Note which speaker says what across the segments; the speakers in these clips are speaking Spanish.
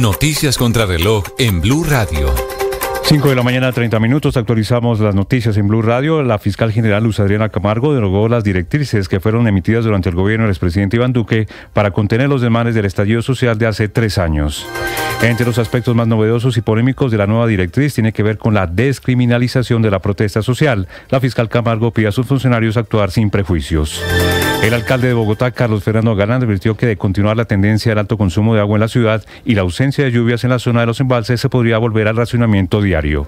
Speaker 1: Noticias contra reloj en Blue Radio.
Speaker 2: 5 de la mañana, 30 minutos, actualizamos las noticias en Blue Radio. La fiscal general Luz Adriana Camargo derogó las directrices que fueron emitidas durante el gobierno del expresidente Iván Duque para contener los desmanes del estallido social de hace 3 años. Entre los aspectos más novedosos y polémicos de la nueva directriz tiene que ver con la descriminalización de la protesta social. La fiscal Camargo pide a sus funcionarios actuar sin prejuicios. El alcalde de Bogotá, Carlos Fernando Galán, advirtió que de continuar la tendencia del alto consumo de agua en la ciudad y la ausencia de lluvias en la zona de los embalses, se podría volver al racionamiento diario.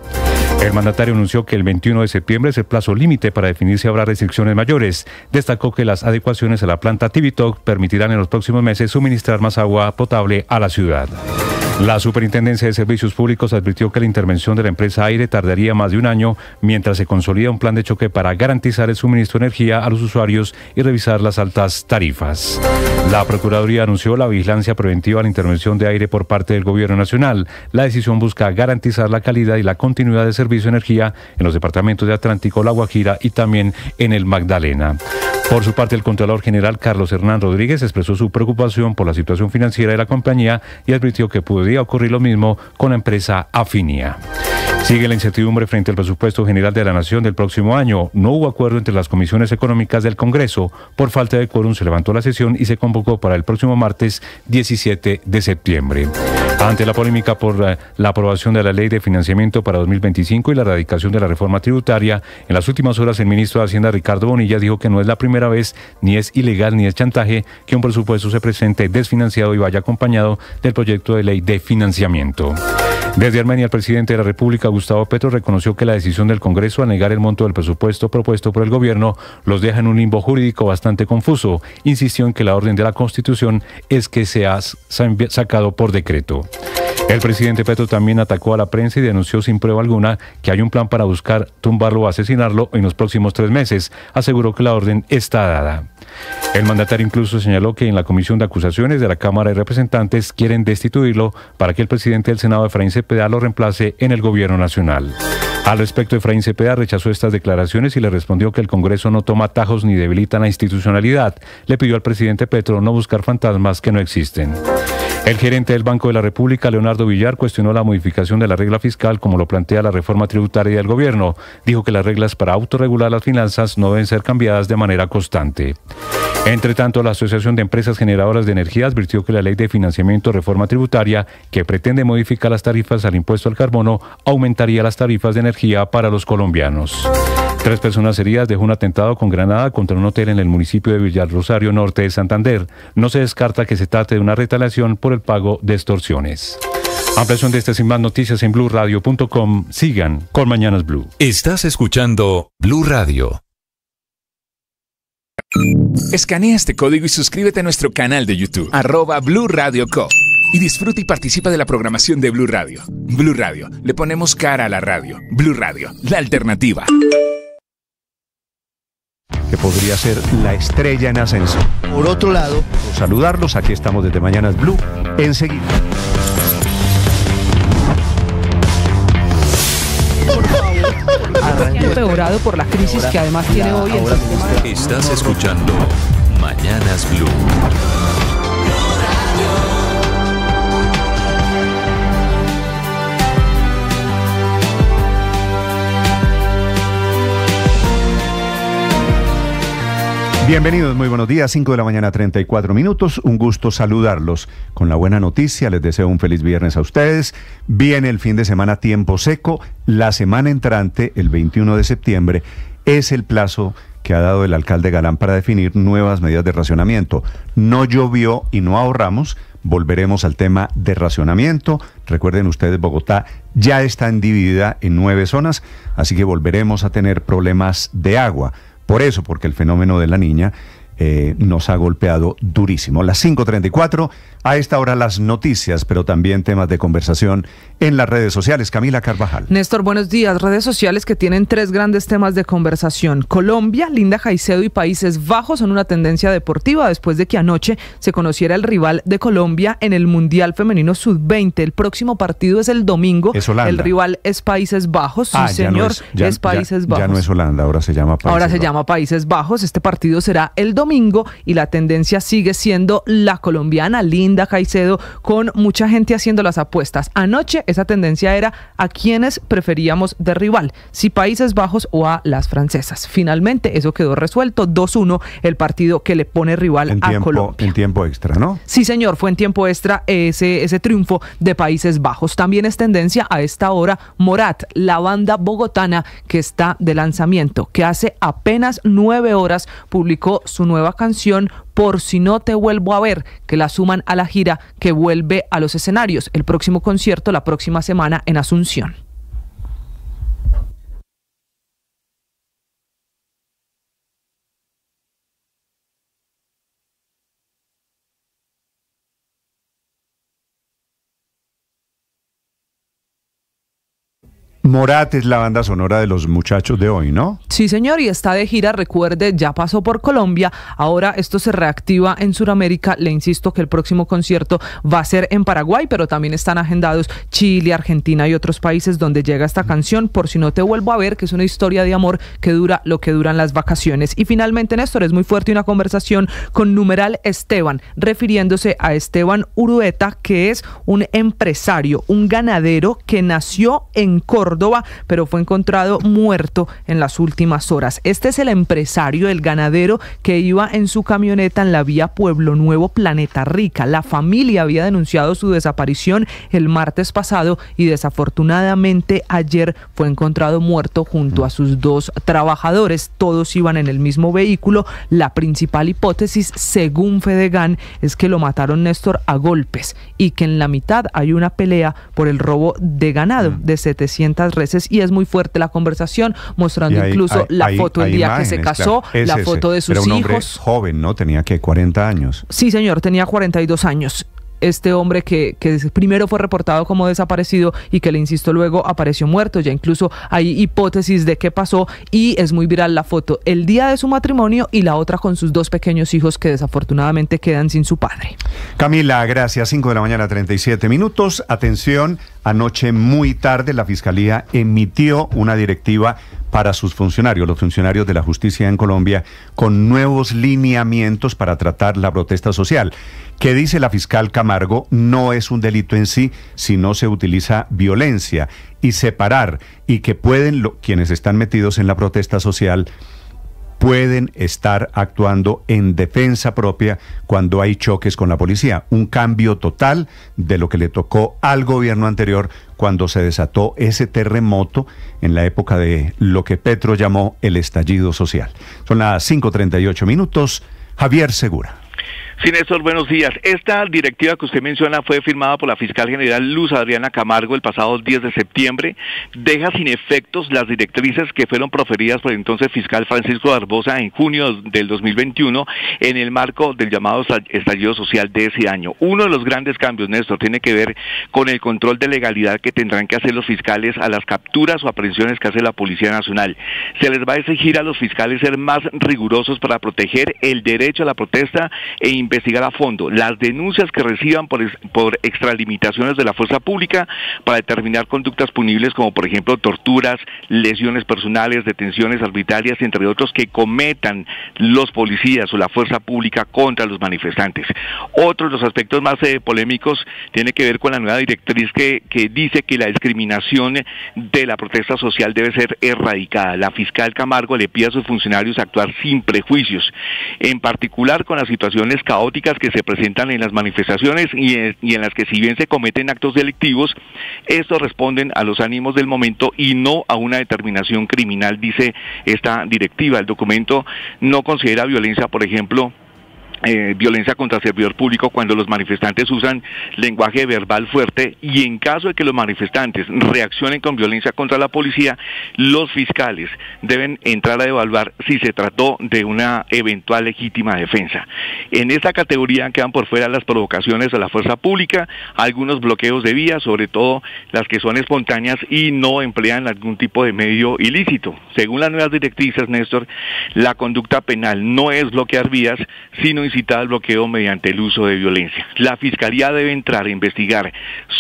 Speaker 2: El mandatario anunció que el 21 de septiembre es el plazo límite para definir si habrá restricciones mayores. Destacó que las adecuaciones a la planta Tibitoc permitirán en los próximos meses suministrar más agua potable a la ciudad. La Superintendencia de Servicios Públicos advirtió que la intervención de la empresa Aire tardaría más de un año mientras se consolida un plan de choque para garantizar el suministro de energía a los usuarios y revisar las altas tarifas. La Procuraduría anunció la vigilancia preventiva a la intervención de Aire por parte del Gobierno Nacional. La decisión busca garantizar la calidad y la continuidad del servicio de energía en los departamentos de Atlántico, La Guajira y también en el Magdalena. Por su parte, el Contralor General Carlos Hernán Rodríguez expresó su preocupación por la situación financiera de la compañía y advirtió que podría ocurrir lo mismo con la empresa Afinia. Sigue la incertidumbre frente al presupuesto general de la Nación del próximo año. No hubo acuerdo entre las comisiones económicas del Congreso. Por falta de quórum se levantó la sesión y se convocó para el próximo martes 17 de septiembre. Ante la polémica por la aprobación de la Ley de Financiamiento para 2025 y la erradicación de la reforma tributaria, en las últimas horas el ministro de Hacienda, Ricardo Bonilla, dijo que no es la primera vez, ni es ilegal ni es chantaje, que un presupuesto se presente desfinanciado y vaya acompañado del proyecto de ley de financiamiento. Desde Armenia, el presidente de la República, Gustavo Petro, reconoció que la decisión del Congreso a negar el monto del presupuesto propuesto por el gobierno los deja en un limbo jurídico bastante confuso. Insistió en que la orden de la Constitución es que sea sacado por decreto. El presidente Petro también atacó a la prensa y denunció sin prueba alguna que hay un plan para buscar tumbarlo o asesinarlo en los próximos 3 meses. Aseguró que la orden está dada. El mandatario incluso señaló que en la comisión de acusaciones de la Cámara de Representantes quieren destituirlo para que el presidente del Senado, Efraín Cepeda, lo reemplace en el gobierno nacional. Al respecto, Efraín Cepeda rechazó estas declaraciones y le respondió que el Congreso no toma atajos ni debilita la institucionalidad. Le pidió al presidente Petro no buscar fantasmas que no existen. El gerente del Banco de la República, Leonardo Villar, cuestionó la modificación de la regla fiscal como lo plantea la reforma tributaria del gobierno. Dijo que las reglas para autorregular las finanzas no deben ser cambiadas de manera constante. Entre tanto, la Asociación de Empresas Generadoras de Energía advirtió que la Ley de Financiamiento Reforma Tributaria, que pretende modificar las tarifas al impuesto al carbono, aumentaría las tarifas de energía para los colombianos. 3 personas heridas dejó un atentado con granada contra un hotel en el municipio de Villarrosario, norte de Santander. No se descarta que se trate de una retaliación por el pago de extorsiones. Ampliación de estas y más noticias en BlueRadio.com. Sigan con Mañanas Blue.
Speaker 1: Estás escuchando Blue Radio.
Speaker 3: Escanea este código y suscríbete a nuestro canal de YouTube, @BlueRadioCo. Y disfruta y participa de la programación de Blue Radio. Blue Radio, le ponemos cara a la radio. Blue Radio, la alternativa.
Speaker 4: Que podría ser la estrella en ascenso. Por otro lado, saludarlos, aquí estamos desde Mañanas Blue, enseguida.
Speaker 5: Empeorado por la crisis que además tiene hoy el sistema.
Speaker 1: Estás escuchando Mañanas Blue.
Speaker 4: Bienvenidos, muy buenos días, 5 de la mañana, 34 minutos. Un gusto saludarlos. Con la buena noticia, les deseo un feliz viernes a ustedes. Viene el fin de semana tiempo seco. La semana entrante, el 21 de septiembre, es el plazo que ha dado el alcalde Galán para definir nuevas medidas de racionamiento. No llovió y no ahorramos. Volveremos al tema de racionamiento. Recuerden ustedes, Bogotá ya está dividida en 9 zonas, así que volveremos a tener problemas de agua. Por eso, porque el fenómeno de la Niña nos ha golpeado durísimo. Las 5:34, a esta hora las noticias, pero también temas de conversación en las redes sociales. Camila Carvajal.
Speaker 5: Néstor, buenos días. Redes sociales que tienen 3 grandes temas de conversación. Colombia, Linda Caicedo y Países Bajos son una tendencia deportiva después de que anoche se conociera el rival de Colombia en el Mundial Femenino Sub-20. El próximo partido es el domingo.
Speaker 4: Es Holanda.
Speaker 5: El rival es Países Bajos. Sí, señor, es Países Bajos.
Speaker 4: Ya no es Holanda, ahora se llama Países Bajos.
Speaker 5: Ahora se llama Países Bajos. Este partido será el domingo domingo y la tendencia sigue siendo la colombiana Linda Caicedo, con mucha gente haciendo las apuestas. Anoche esa tendencia era a quienes preferíamos de rival, si Países Bajos o a las francesas. Finalmente eso quedó resuelto, 2-1 el partido que le pone rival a Colombia.
Speaker 4: En tiempo extra, ¿no?
Speaker 5: Sí, señor, fue en tiempo extra ese triunfo de Países Bajos. También es tendencia a esta hora Morat, la banda bogotana que está de lanzamiento, que hace apenas 9 horas publicó su nueva canción Por si no te vuelvo a ver, que la suman a la gira que vuelve a los escenarios. El próximo concierto la próxima semana en Asunción.
Speaker 4: Morat es la banda sonora de los muchachos de hoy, ¿no?
Speaker 5: Sí, señor, y está de gira, recuerde, ya pasó por Colombia, ahora esto se reactiva en Sudamérica. Le insisto que el próximo concierto va a ser en Paraguay, pero también están agendados Chile, Argentina y otros países donde llega esta canción, Por si no te vuelvo a ver, que es una historia de amor que dura lo que duran las vacaciones. Y finalmente, Néstor, es muy fuerte una conversación con numeral Esteban, refiriéndose a Esteban Urueta, que es un empresario, un ganadero que nació en Córdoba, pero fue encontrado muerto en las últimas horas. Este es el empresario, el ganadero, que iba en su camioneta en la vía Pueblo Nuevo, Planeta Rica. La familia había denunciado su desaparición el martes pasado y desafortunadamente ayer fue encontrado muerto junto a sus 2 trabajadores. Todos iban en el mismo vehículo. La principal hipótesis, según Fedegan, es que lo mataron, Néstor, a golpes y que en la mitad hay una pelea por el robo de ganado de 700 reses, y es muy fuerte la conversación, mostrando incluso la foto el día que se casó, la foto de sus hijos. Era un hombre
Speaker 4: joven, ¿no? Tenía que 40 años.
Speaker 5: Sí, señor, tenía 42 años. Este hombre que primero fue reportado como desaparecido y que, le insisto, luego apareció muerto. Ya incluso hay hipótesis de qué pasó y es muy viral la foto el día de su matrimonio y la otra con sus 2 pequeños hijos que desafortunadamente quedan sin su padre.
Speaker 4: Camila, gracias. 5 de la mañana, 37 minutos. Atención, anoche muy tarde la Fiscalía emitió una directiva para sus funcionarios, los funcionarios de la justicia en Colombia, con nuevos lineamientos para tratar la protesta social. ¿Qué dice la fiscal Camargo? No es un delito en sí si no se utiliza violencia, y separar, y que pueden, quienes están metidos en la protesta social, pueden estar actuando en defensa propia cuando hay choques con la policía. Un cambio total de lo que le tocó al gobierno anterior cuando se desató ese terremoto en la época de lo que Petro llamó el estallido social. Son las 5:38 minutos. Javier Segura.
Speaker 6: Sí, Néstor, buenos días. Esta directiva que usted menciona fue firmada por la fiscal general Luz Adriana Camargo el pasado 10 de septiembre. Deja sin efectos las directrices que fueron proferidas por el entonces fiscal Francisco Barbosa en junio del 2021 en el marco del llamado estallido social de ese año. Uno de los grandes cambios, Néstor, tiene que ver con el control de legalidad que tendrán que hacer los fiscales a las capturas o aprehensiones que hace la Policía Nacional. Se les va a exigir a los fiscales ser más rigurosos para proteger el derecho a la protesta e investigar a fondo las denuncias que reciban por extralimitaciones de la fuerza pública para determinar conductas punibles como, por ejemplo, torturas, lesiones personales, detenciones arbitrarias, entre otros, que cometan los policías o la fuerza pública contra los manifestantes. Otro de los aspectos más polémicos tiene que ver con la nueva directriz que dice que la discriminación de la protesta social debe ser erradicada. La fiscal Camargo le pide a sus funcionarios actuar sin prejuicios, en particular con las situaciones caóticas que se presentan en las manifestaciones y en las que, si bien se cometen actos delictivos, estos responden a los ánimos del momento y no a una determinación criminal, dice esta directiva. El documento no considera violencia, por ejemplo, violencia contra servidor público cuando los manifestantes usan lenguaje verbal fuerte, y en caso de que los manifestantes reaccionen con violencia contra la policía, los fiscales deben entrar a evaluar si se trató de una eventual legítima defensa. En esta categoría quedan por fuera las provocaciones a la fuerza pública, algunos bloqueos de vías, sobre todo las que son espontáneas y no emplean algún tipo de medio ilícito. Según las nuevas directrices, Néstor, la conducta penal no es bloquear vías, sino incitada al bloqueo mediante el uso de violencia. La Fiscalía debe entrar a investigar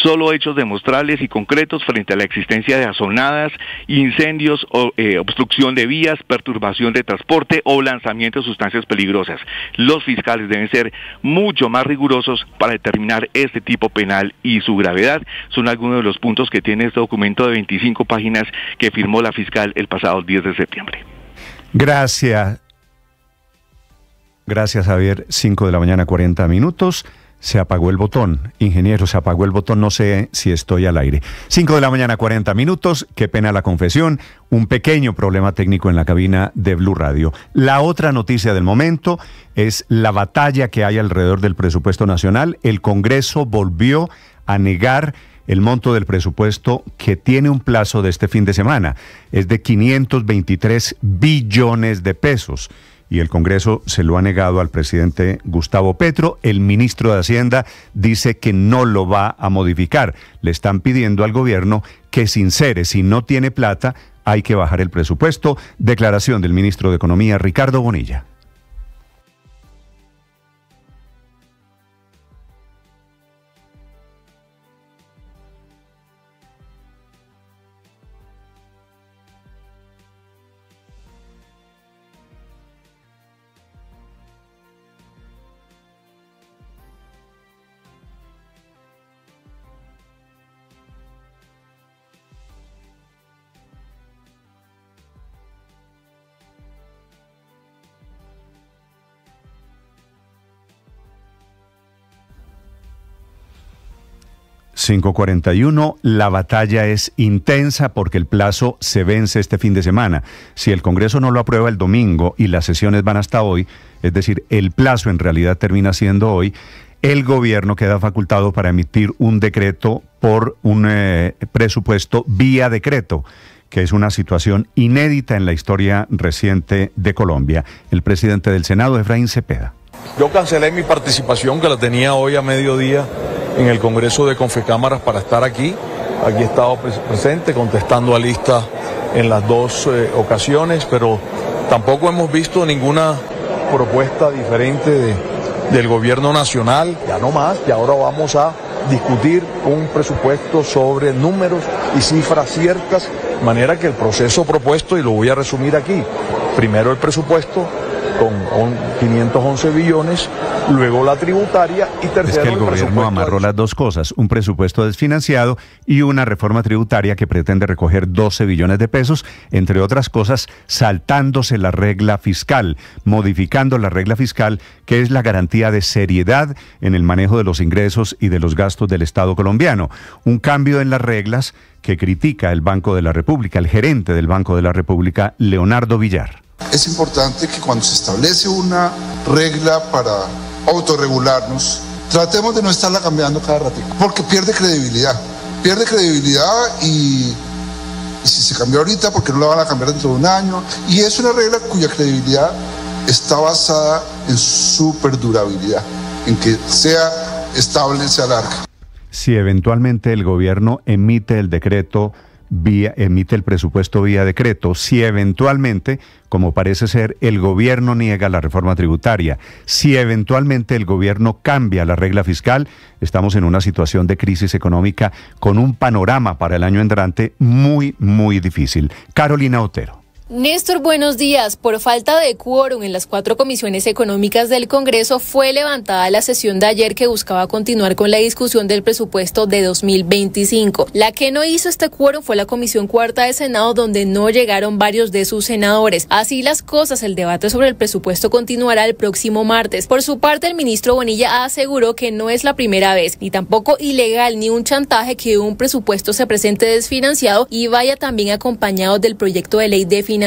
Speaker 6: solo hechos demostrables y concretos frente a la existencia de azonadas, incendios, obstrucción de vías, perturbación de transporte o lanzamiento de sustancias peligrosas. Los fiscales deben ser mucho más rigurosos para determinar este tipo penal y su gravedad. Son algunos de los puntos que tiene este documento de 25 páginas que firmó la fiscal el pasado 10 de septiembre.
Speaker 4: Gracias, Javier. 5 de la mañana, 40 minutos. Se apagó el botón. Ingeniero, se apagó el botón. No sé si estoy al aire. 5 de la mañana, 40 minutos. Qué pena la confesión. Un pequeño problema técnico en la cabina de Blue Radio. La otra noticia del momento es la batalla que hay alrededor del presupuesto nacional. El Congreso volvió a negar el monto del presupuesto que tiene un plazo de este fin de semana. Es de 523 billones de pesos. Y el Congreso se lo ha negado al presidente Gustavo Petro. El ministro de Hacienda dice que no lo va a modificar. Le están pidiendo al gobierno que sincere. Si no tiene plata, hay que bajar el presupuesto. Declaración del ministro de Economía, Ricardo Bonilla. ...5:41, la batalla es intensa porque el plazo se vence este fin de semana. Si el Congreso no lo aprueba el domingo y las sesiones van hasta hoy, es decir, el plazo en realidad termina siendo hoy, el gobierno queda facultado para emitir un decreto por un presupuesto vía decreto, que es una situación inédita en la historia reciente de Colombia. El presidente del Senado, Efraín Cepeda.
Speaker 7: Yo cancelé mi participación, que la tenía hoy a mediodía en el Congreso de Confecámaras, para estar aquí. Aquí he estado presente contestando a lista en las dos ocasiones, pero tampoco hemos visto ninguna propuesta diferente del gobierno nacional. Ya no más, y ahora vamos a discutir un presupuesto sobre números y cifras ciertas, de manera que el proceso propuesto, y lo voy a resumir aquí, primero el presupuesto con 511 billones, luego la tributaria y tercero
Speaker 4: es que el gobierno amarró las dos cosas, un presupuesto desfinanciado y una reforma tributaria que pretende recoger 12 billones de pesos, entre otras cosas, saltándose la regla fiscal, modificando la regla fiscal, que es la garantía de seriedad en el manejo de los ingresos y de los gastos del Estado colombiano. Un cambio en las reglas que critica el Banco de la República, el gerente del Banco de la República, Leonardo Villar.
Speaker 8: Es importante que cuando se establece una regla para autorregularnos, tratemos de no estarla cambiando cada ratito, porque pierde credibilidad y si se cambió ahorita, ¿por qué no la van a cambiar dentro de un año? Y es una regla cuya credibilidad está basada en su perdurabilidad, en que sea estable, sea larga.
Speaker 4: Si eventualmente el gobierno emite el decreto emite el presupuesto vía decreto, si eventualmente, como parece ser, el gobierno niega la reforma tributaria, si eventualmente el gobierno cambia la regla fiscal, estamos en una situación de crisis económica con un panorama para el año entrante muy, muy difícil. Carolina Otero.
Speaker 9: Néstor, buenos días. Por falta de quórum en las 4 comisiones económicas del Congreso, fue levantada la sesión de ayer que buscaba continuar con la discusión del presupuesto de 2025. La que no hizo este quórum fue la Comisión Cuarta de Senado, donde no llegaron varios de sus senadores. Así las cosas, el debate sobre el presupuesto continuará el próximo martes. Por su parte, el ministro Bonilla aseguró que no es la primera vez, ni tampoco ilegal ni un chantaje, que un presupuesto se presente desfinanciado y vaya también acompañado del proyecto de ley de financiamiento.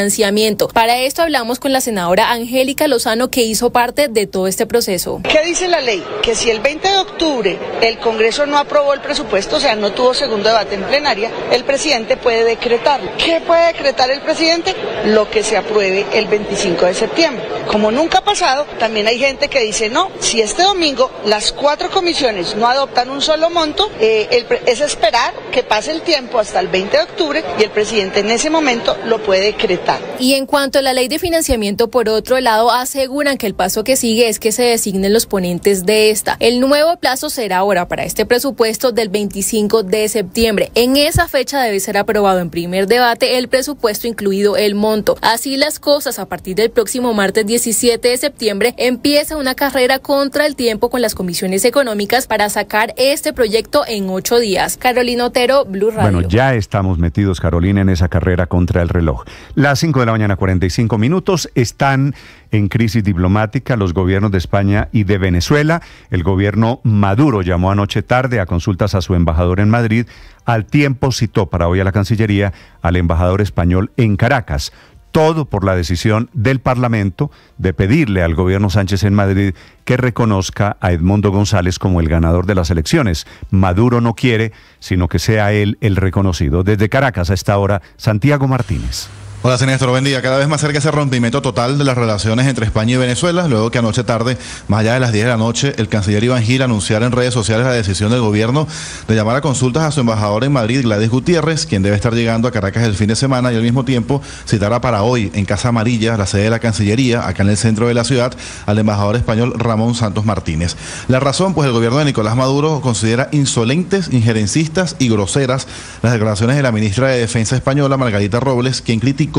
Speaker 9: Para esto hablamos con la senadora Angélica Lozano, que hizo parte de todo este proceso.
Speaker 10: ¿Qué dice la ley? Que si el 20 de octubre el Congreso no aprobó el presupuesto, o sea, no tuvo segundo debate en plenaria, el presidente puede decretarlo. ¿Qué puede decretar el presidente? Lo que se apruebe el 25 de septiembre. como nunca ha pasado, también hay gente que dice, no, si este domingo las 4 comisiones no adoptan un solo monto, es esperar que pase el tiempo hasta el 20 de octubre y el presidente en ese momento lo puede decretar.
Speaker 9: Y en cuanto a la ley de financiamiento, por otro lado, aseguran que el paso que sigue es que se designen los ponentes de esta. El nuevo plazo será ahora para este presupuesto del 25 de septiembre. En esa fecha debe ser aprobado en primer debate el presupuesto, incluido el monto. Así las cosas, a partir del próximo martes 17 de septiembre empieza una carrera contra el tiempo con las comisiones económicas para sacar este proyecto en 8 días. Carolina Otero, Blue Radio.
Speaker 4: Bueno, ya estamos metidos, Carolina, en esa carrera contra el reloj. Las 5 de la mañana, 45 minutos. Están en crisis diplomática los gobiernos de España y de Venezuela. El gobierno Maduro llamó anoche tarde a consultas a su embajador en Madrid. Al tiempo citó para hoy a la Cancillería al embajador español en Caracas. Todo por la decisión del Parlamento de pedirle al gobierno Sánchez en Madrid que reconozca a Edmundo González como el ganador de las elecciones. Maduro no quiere, sino que sea él el reconocido. Desde Caracas a esta hora, Santiago Martínez.
Speaker 11: Hola, Néstor, buen día. Cada vez más cerca ese rompimiento total de las relaciones entre España y Venezuela, luego que anoche tarde, más allá de las 10 de la noche, el canciller Iván Gil anunciara en redes sociales la decisión del gobierno de llamar a consultas a su embajador en Madrid, Gladys Gutiérrez, quien debe estar llegando a Caracas el fin de semana, y al mismo tiempo citará para hoy en Casa Amarilla, la sede de la Cancillería, acá en el centro de la ciudad, al embajador español Ramón Santos Martínez. La razón, pues el gobierno de Nicolás Maduro considera insolentes, injerencistas y groseras las declaraciones de la ministra de Defensa española, Margarita Robles, quien criticó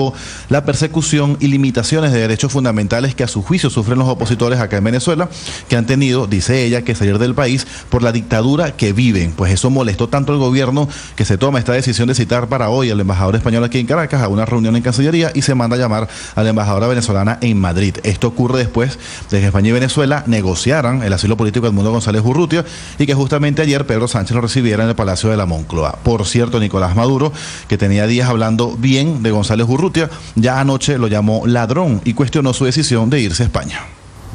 Speaker 11: la persecución y limitaciones de derechos fundamentales que a su juicio sufren los opositores acá en Venezuela, que han tenido, dice ella, que salir del país por la dictadura que viven. Pues eso molestó tanto al gobierno que se toma esta decisión de citar para hoy al embajador español aquí en Caracas a una reunión en Cancillería y se manda a llamar a la embajadora venezolana en Madrid. Esto ocurre después de que España y Venezuela negociaran el asilo político de Edmundo González Urrutia y que justamente ayer Pedro Sánchez lo recibiera en el Palacio de la Moncloa. Por cierto, Nicolás Maduro, que tenía días hablando bien de González Urrutia, ya anoche lo llamó ladrón y cuestionó su decisión de irse a España.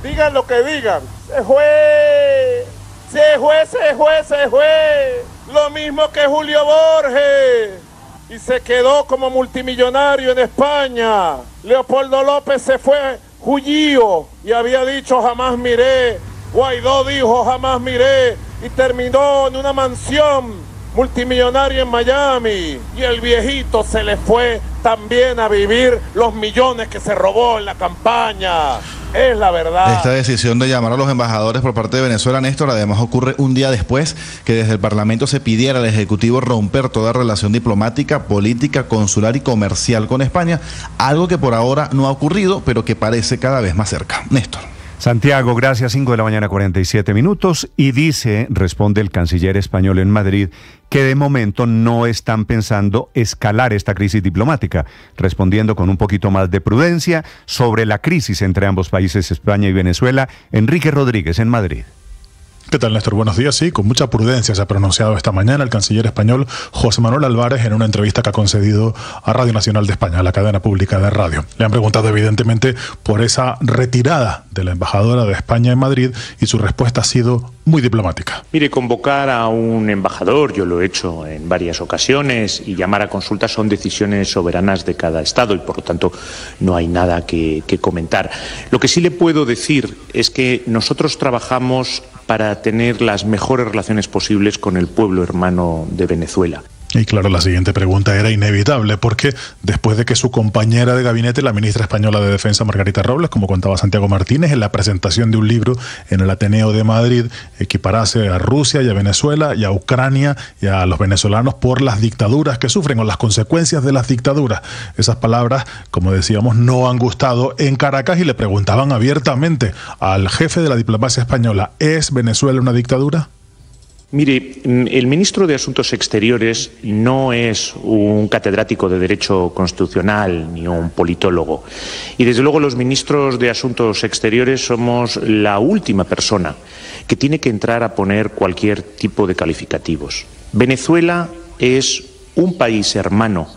Speaker 12: Digan lo que digan, se fue. Lo mismo que Julio Borges. Y se quedó como multimillonario en España. Leopoldo López se fue judío y había dicho jamás miré. Guaidó dijo jamás miré y terminó en una mansión multimillonario en Miami, y el viejito se le fue también a vivir los millones que se robó en la campaña. Es la verdad.
Speaker 11: Esta decisión de llamar a los embajadores por parte de Venezuela, Néstor, además ocurre un día después que desde el Parlamento se pidiera al Ejecutivo romper toda relación diplomática, política, consular y comercial con España, algo que por ahora no ha ocurrido, pero que parece cada vez más cerca. Néstor.
Speaker 4: Santiago, gracias. 5 de la mañana, 47 minutos. Y responde el canciller español en Madrid, que de momento no están pensando escalar esta crisis diplomática, respondiendo con un poquito más de prudencia sobre la crisis entre ambos países, España y Venezuela. Enrique Rodríguez en Madrid.
Speaker 13: ¿Qué tal, Néstor? Buenos días. Sí, con mucha prudencia se ha pronunciado esta mañana el canciller español José Manuel Álvarez en una entrevista que ha concedido a Radio Nacional de España, la cadena pública de radio. Le han preguntado evidentemente por esa retirada de la embajadora de España en Madrid y su respuesta ha sido muy diplomática.
Speaker 14: Mire, convocar a un embajador, yo lo he hecho en varias ocasiones, y llamar a consultas son decisiones soberanas de cada Estado y por lo tanto no hay nada que comentar. Lo que sí le puedo decir es que nosotros trabajamos para tener las mejores relaciones posibles con el pueblo hermano de Venezuela.
Speaker 13: Y claro, la siguiente pregunta era inevitable, porque después de que su compañera de gabinete, la ministra española de Defensa, Margarita Robles, como contaba Santiago Martínez, en la presentación de un libro en el Ateneo de Madrid, equiparase a Rusia y a Venezuela y a Ucrania y a los venezolanos por las dictaduras que sufren o las consecuencias de las dictaduras. Esas palabras, como decíamos, no han gustado en Caracas y le preguntaban abiertamente al jefe de la diplomacia española, ¿es Venezuela una dictadura?
Speaker 14: Mire, el ministro de Asuntos Exteriores no es un catedrático de Derecho Constitucional ni un politólogo. Y desde luego los ministros de Asuntos Exteriores somos la última persona que tiene que entrar a poner cualquier tipo de calificativos. Venezuela es un país hermano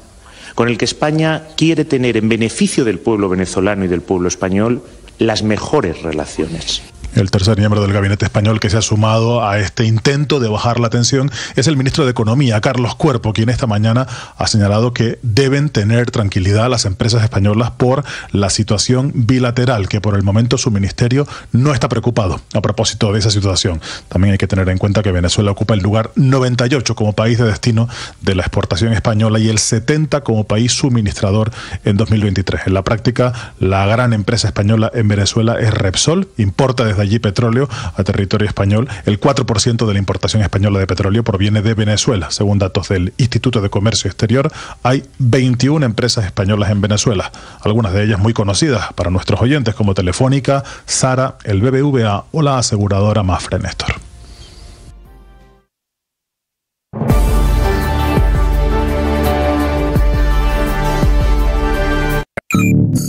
Speaker 14: con el que España quiere tener, en beneficio del pueblo venezolano y del pueblo español, las mejores relaciones.
Speaker 13: El tercer miembro del gabinete español que se ha sumado a este intento de bajar la tensión es el ministro de Economía, Carlos Cuerpo, quien esta mañana ha señalado que deben tener tranquilidad las empresas españolas por la situación bilateral, que por el momento su ministerio no está preocupado a propósito de esa situación. También hay que tener en cuenta que Venezuela ocupa el lugar 98 como país de destino de la exportación española y el 70 como país suministrador en 2023. En la práctica, la gran empresa española en Venezuela es Repsol, importa desde allí petróleo a territorio español. El 4% de la importación española de petróleo proviene de Venezuela. Según datos del Instituto de Comercio Exterior, hay 21 empresas españolas en Venezuela, algunas de ellas muy conocidas para nuestros oyentes como Telefónica, Sara, el BBVA o la aseguradora Mafre, Néstor.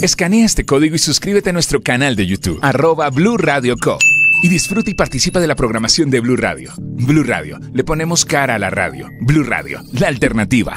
Speaker 3: Escanea este código y suscríbete a nuestro canal de YouTube, @Blue Radio Co. Y disfruta y participa de la programación de Blue Radio. Blue Radio, le ponemos cara a la radio. Blue Radio, la alternativa.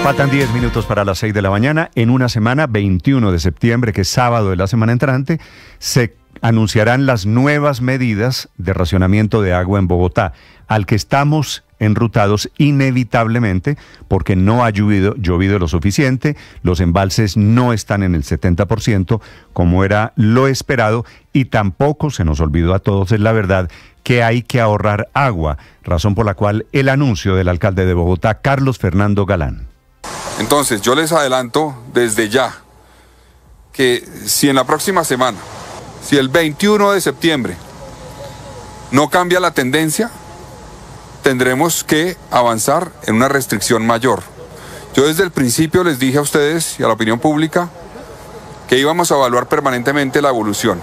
Speaker 4: Faltan 10 minutos para las 6 de la mañana. En una semana, 21 de septiembre, que es sábado de la semana entrante, se anunciarán las nuevas medidas de racionamiento de agua en Bogotá, al que estamos enrutados inevitablemente porque no ha llovido lo suficiente, los embalses no están en el 70% como era lo esperado y tampoco se nos olvidó a todos, es la verdad, que hay que ahorrar agua, razón por la cual el anuncio del alcalde de Bogotá, Carlos Fernando Galán.
Speaker 15: Entonces yo les adelanto desde ya que si en la próxima semana, si el 21 de septiembre no cambia la tendencia, tendremos que avanzar en una restricción mayor. Yo desde el principio les dije a ustedes y a la opinión pública que íbamos a evaluar permanentemente la evolución.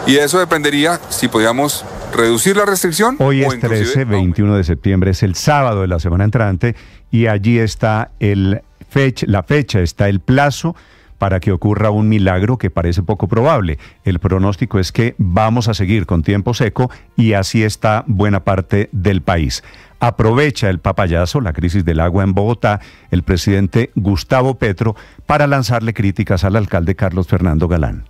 Speaker 15: Y de eso dependería si podíamos reducir la restricción.
Speaker 4: Hoy es 13, 21 de septiembre, es el sábado de la semana entrante y allí está la fecha, está el plazo para que ocurra un milagro que parece poco probable. El pronóstico es que vamos a seguir con tiempo seco y así está buena parte del país. Aprovecha el papayazo, la crisis del agua en Bogotá, el presidente Gustavo Petro, para lanzarle críticas al alcalde Carlos Fernando Galán.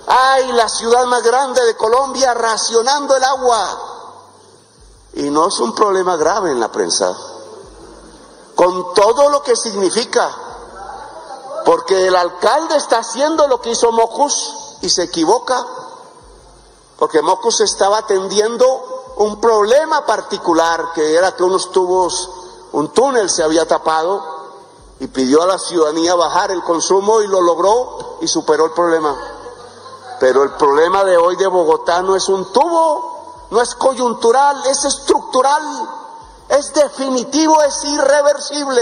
Speaker 16: ¡Ay, la ciudad más grande de Colombia racionando el agua! Y no es un problema grave en la prensa, con todo lo que significa. Porque el alcalde está haciendo lo que hizo Mocus y se equivoca, porque Mocus estaba atendiendo un problema particular, que era que unos tubos, un túnel se había tapado y pidió a la ciudadanía bajar el consumo y lo logró y superó el problema. Pero el problema de hoy de Bogotá no es un tubo, no es coyuntural, es estructural, es definitivo, es irreversible.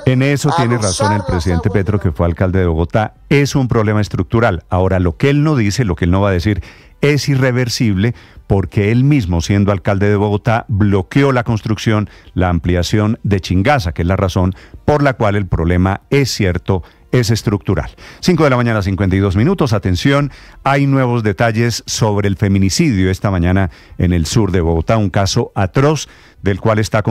Speaker 4: En eso tiene razón el presidente Petro, que fue alcalde de Bogotá. Es un problema estructural. Ahora, lo que él no dice, lo que él no va a decir, es irreversible porque él mismo, siendo alcalde de Bogotá, bloqueó la construcción, la ampliación de Chingaza, que es la razón por la cual el problema es cierto, es estructural. 5 de la mañana, 52 minutos. Atención, hay nuevos detalles sobre el feminicidio esta mañana en el sur de Bogotá, un caso atroz del cual están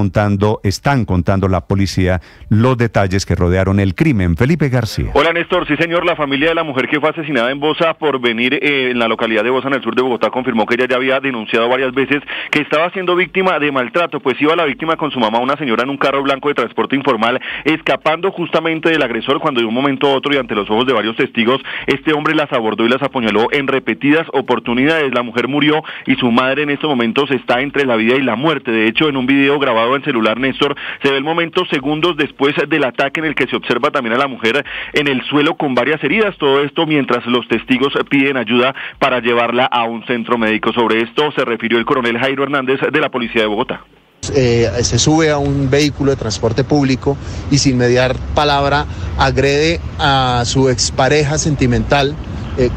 Speaker 4: contando la policía los detalles que rodearon el crimen. Felipe García.
Speaker 17: Hola Néstor, sí señor, la familia de la mujer que fue asesinada en Bosa por venir en la localidad de Bosa, en el sur de Bogotá, confirmó que ella ya había denunciado varias veces que estaba siendo víctima de maltrato, pues iba la víctima con su mamá, una señora en un carro blanco de transporte informal, escapando justamente del agresor cuando de un momento a otro y ante los ojos de varios testigos, este hombre las abordó y las apuñaló en repetidas oportunidades. La mujer murió y su madre en estos momentos está entre la vida y la muerte. De hecho, en un video grabado en celular, Néstor, se ve el momento segundos después del ataque en el que se observa también a la mujer en el suelo con varias heridas. Todo esto mientras los testigos piden ayuda para llevarla a un centro médico. Sobre esto se refirió el coronel Jairo Hernández de la Policía de Bogotá.
Speaker 18: Se sube a un vehículo de transporte público y sin mediar palabra agrede a su expareja sentimental,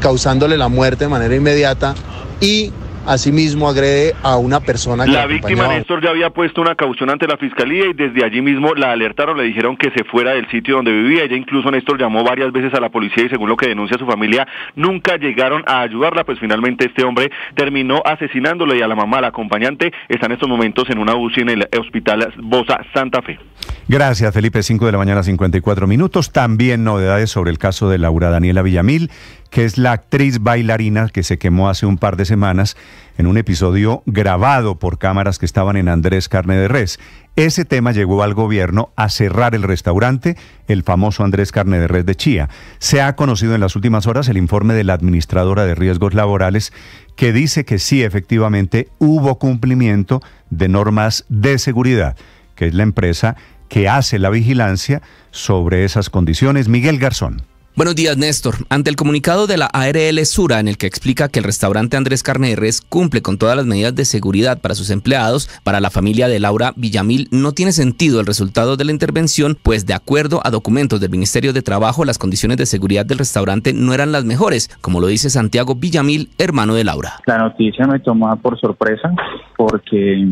Speaker 18: causándole la muerte de manera inmediata y asimismo agrede a una persona que
Speaker 17: la víctima, Néstor, ya había puesto una caución ante la fiscalía y desde allí mismo la alertaron, le dijeron que se fuera del sitio donde vivía. Ella incluso, Néstor, llamó varias veces a la policía y según lo que denuncia su familia, nunca llegaron a ayudarla, pues finalmente este hombre terminó asesinándole y a la mamá, la acompañante, está en estos momentos en una UCI en el hospital Bosa Santa Fe.
Speaker 4: Gracias, Felipe. 5 de la mañana, 54 minutos. También novedades sobre el caso de Laura Daniela Villamil, que es la actriz bailarina que se quemó hace un par de semanas en un episodio grabado por cámaras que estaban en Andrés Carne de Res. Ese tema llegó al gobierno a cerrar el restaurante, el famoso Andrés Carne de Res de Chía. Se ha conocido en las últimas horas el informe de la administradora de riesgos laborales que dice que sí, efectivamente, hubo cumplimiento de normas de seguridad, que es la empresa que hace la vigilancia sobre esas condiciones. Miguel Garzón.
Speaker 19: Buenos días, Néstor. Ante el comunicado de la ARL Sura, en el que explica que el restaurante Andrés Carne de Res cumple con todas las medidas de seguridad para sus empleados, para la familia de Laura Villamil no tiene sentido el resultado de la intervención, pues de acuerdo a documentos del Ministerio de Trabajo, las condiciones de seguridad del restaurante no eran las mejores, como lo dice Santiago Villamil, hermano de Laura.
Speaker 20: La noticia me tomó por sorpresa porque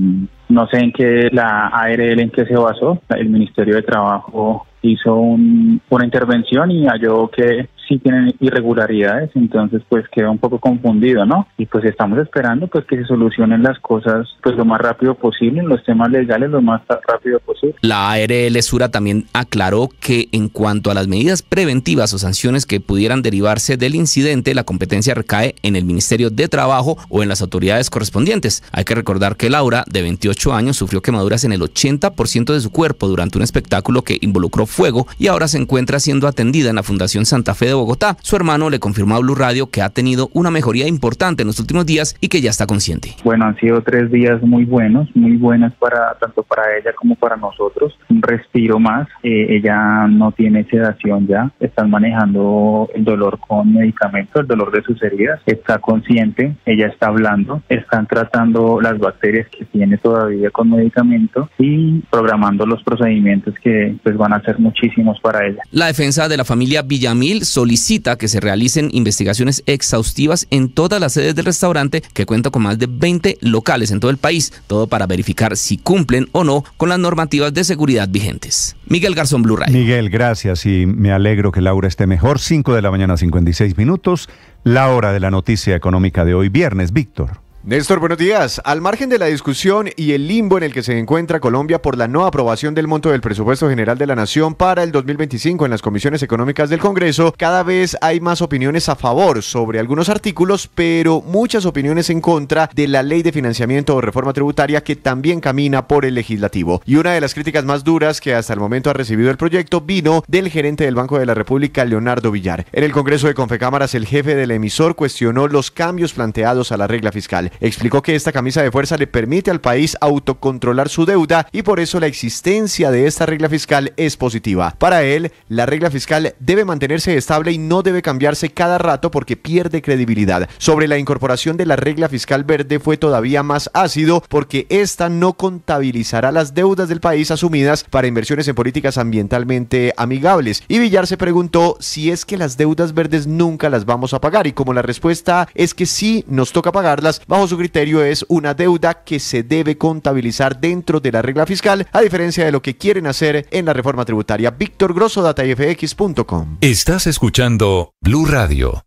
Speaker 20: no sé en qué la ARL en qué se basó. El Ministerio de Trabajo hizo una intervención y halló que sí tienen irregularidades, entonces pues quedó un poco confundido, ¿no? Y pues estamos esperando pues que se solucionen las cosas pues lo más rápido posible, en los temas legales lo más rápido posible.
Speaker 19: La ARL Sura también aclaró que en cuanto a las medidas preventivas o sanciones que pudieran derivarse del incidente, la competencia recae en el Ministerio de Trabajo o en las autoridades correspondientes. Hay que recordar que Laura, de 28 años, sufrió quemaduras en el 80% de su cuerpo durante un espectáculo que involucró fuego y ahora se encuentra siendo atendida en la Fundación Santa Fe de Bogotá. Su hermano le confirmó a Blue Radio que ha tenido una mejoría importante en los últimos días y que ya está consciente.
Speaker 20: Bueno, han sido 3 días muy buenos, muy buenas tanto para ella como para nosotros. Un respiro más, ella no tiene sedación ya, están manejando el dolor con medicamentos, el dolor de sus heridas, está consciente, ella está hablando, están tratando las bacterias que tiene todavía con medicamento y programando los procedimientos que pues van a ser muchísimos para ella.
Speaker 19: La defensa de la familia Villamil solicita que se realicen investigaciones exhaustivas en todas las sedes del restaurante, que cuenta con más de 20 locales en todo el país, todo para verificar si cumplen o no con las normativas de seguridad vigentes. Miguel Garzón, Blue Radio.
Speaker 4: Miguel, gracias y me alegro que Laura esté mejor. 5 de la mañana, 56 minutos, la hora de la noticia económica de hoy viernes. Víctor.
Speaker 21: Néstor, buenos días. Al margen de la discusión y el limbo en el que se encuentra Colombia por la no aprobación del monto del presupuesto general de la Nación para el 2025 en las comisiones económicas del Congreso, cada vez hay más opiniones a favor sobre algunos artículos, pero muchas opiniones en contra de la ley de financiamiento o reforma tributaria que también camina por el legislativo. Y una de las críticas más duras que hasta el momento ha recibido el proyecto vino del gerente del Banco de la República, Leonardo Villar. En el Congreso de Confecámaras, el jefe del emisor cuestionó los cambios planteados a la regla fiscal. Explicó que esta camisa de fuerza le permite al país autocontrolar su deuda y por eso la existencia de esta regla fiscal es positiva. Para él, la regla fiscal debe mantenerse estable y no debe cambiarse cada rato porque pierde credibilidad. Sobre la incorporación de la regla fiscal verde fue todavía más ácido porque esta no contabilizará las deudas del país asumidas para inversiones en políticas ambientalmente amigables. Y Villar se preguntó si es que las deudas verdes nunca las vamos a pagar y como la respuesta es que sí nos toca pagarlas, bajo su criterio es una deuda que se debe contabilizar dentro de la regla fiscal, a diferencia de lo que quieren hacer en la reforma tributaria. Víctor Grosso, datafx.com.
Speaker 1: Estás escuchando Blue Radio.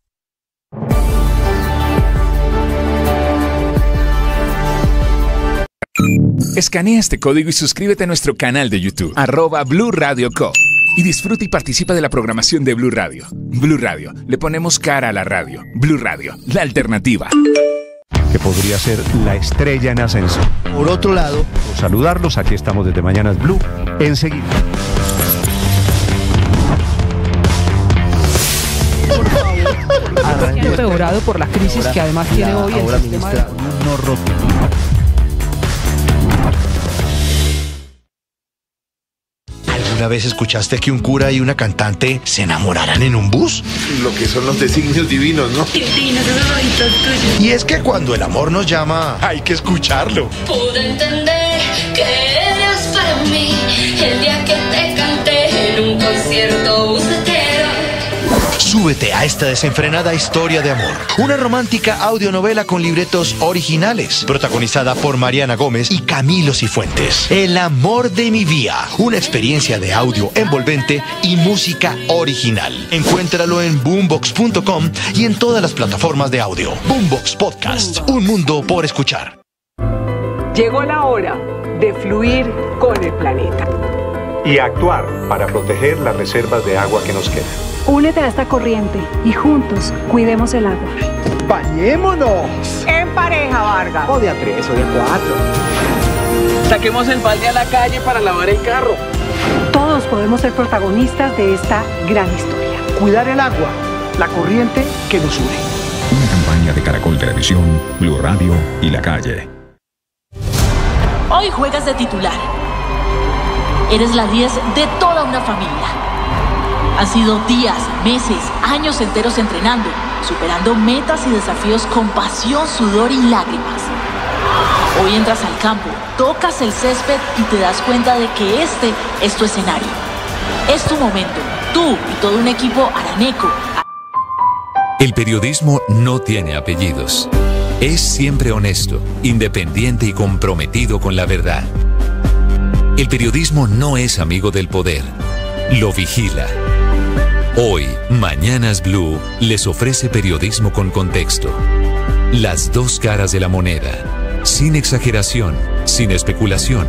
Speaker 3: Escanea este código y suscríbete a nuestro canal de YouTube, @Blue Radio Co. Y disfruta y participa de la programación de Blue Radio. Blue Radio, le ponemos cara a la radio. Blue Radio, la alternativa.
Speaker 4: Que podría ser la estrella en ascenso.
Speaker 22: Por otro lado,
Speaker 4: saludarlos, aquí estamos desde Mañanas Blue, enseguida.
Speaker 5: Ha empeorado por la crisis que además tiene hoy el sistema de...
Speaker 22: ¿Alguna vez escuchaste que un cura y una cantante se enamoraran en un bus?
Speaker 23: Lo que son los designios divinos, ¿no?
Speaker 22: Divinos, esos ojitos tuyos. Y es que cuando el amor nos llama, hay que escucharlo.
Speaker 24: Pude entender que eras para mí el día que te canté en un concierto bucetero.
Speaker 22: Súbete a esta desenfrenada historia de amor. Una romántica audionovela con libretos originales, protagonizada por Mariana Gómez y Camilo Cifuentes. El amor de mi vida. Una experiencia de audio envolvente y música original. Encuéntralo en boombox.com y en todas las plataformas de audio. Boombox Podcast. Un mundo por escuchar.
Speaker 25: Llegó la hora de fluir con el planeta.
Speaker 4: Y actuar para proteger las reservas de agua que nos quedan.
Speaker 2: Únete a esta corriente y juntos cuidemos el agua.
Speaker 6: ¡Bañémonos!
Speaker 25: En pareja, Vargas.
Speaker 6: O de a 3 o de a 4.
Speaker 7: Saquemos el balde a la calle para lavar el carro.
Speaker 2: Todos podemos ser protagonistas de esta gran historia.
Speaker 6: Cuidar el agua, la corriente que nos une.
Speaker 8: Una campaña de Caracol Televisión, Blue Radio y La Calle.
Speaker 10: Hoy juegas de titular. Eres la 10 de toda una familia. Han sido días, meses, años enteros entrenando, superando metas y desafíos con pasión, sudor y lágrimas. Hoy entras al campo, tocas el césped y te das cuenta de que este es tu escenario. Es tu momento. Tú y todo un equipo araneco.
Speaker 1: El periodismo no tiene apellidos. Es siempre honesto, independiente y comprometido con la verdad. El periodismo no es amigo del poder. Lo vigila. Hoy, Mañanas Blue les ofrece periodismo con contexto. Las dos caras de la moneda. Sin exageración, sin especulación.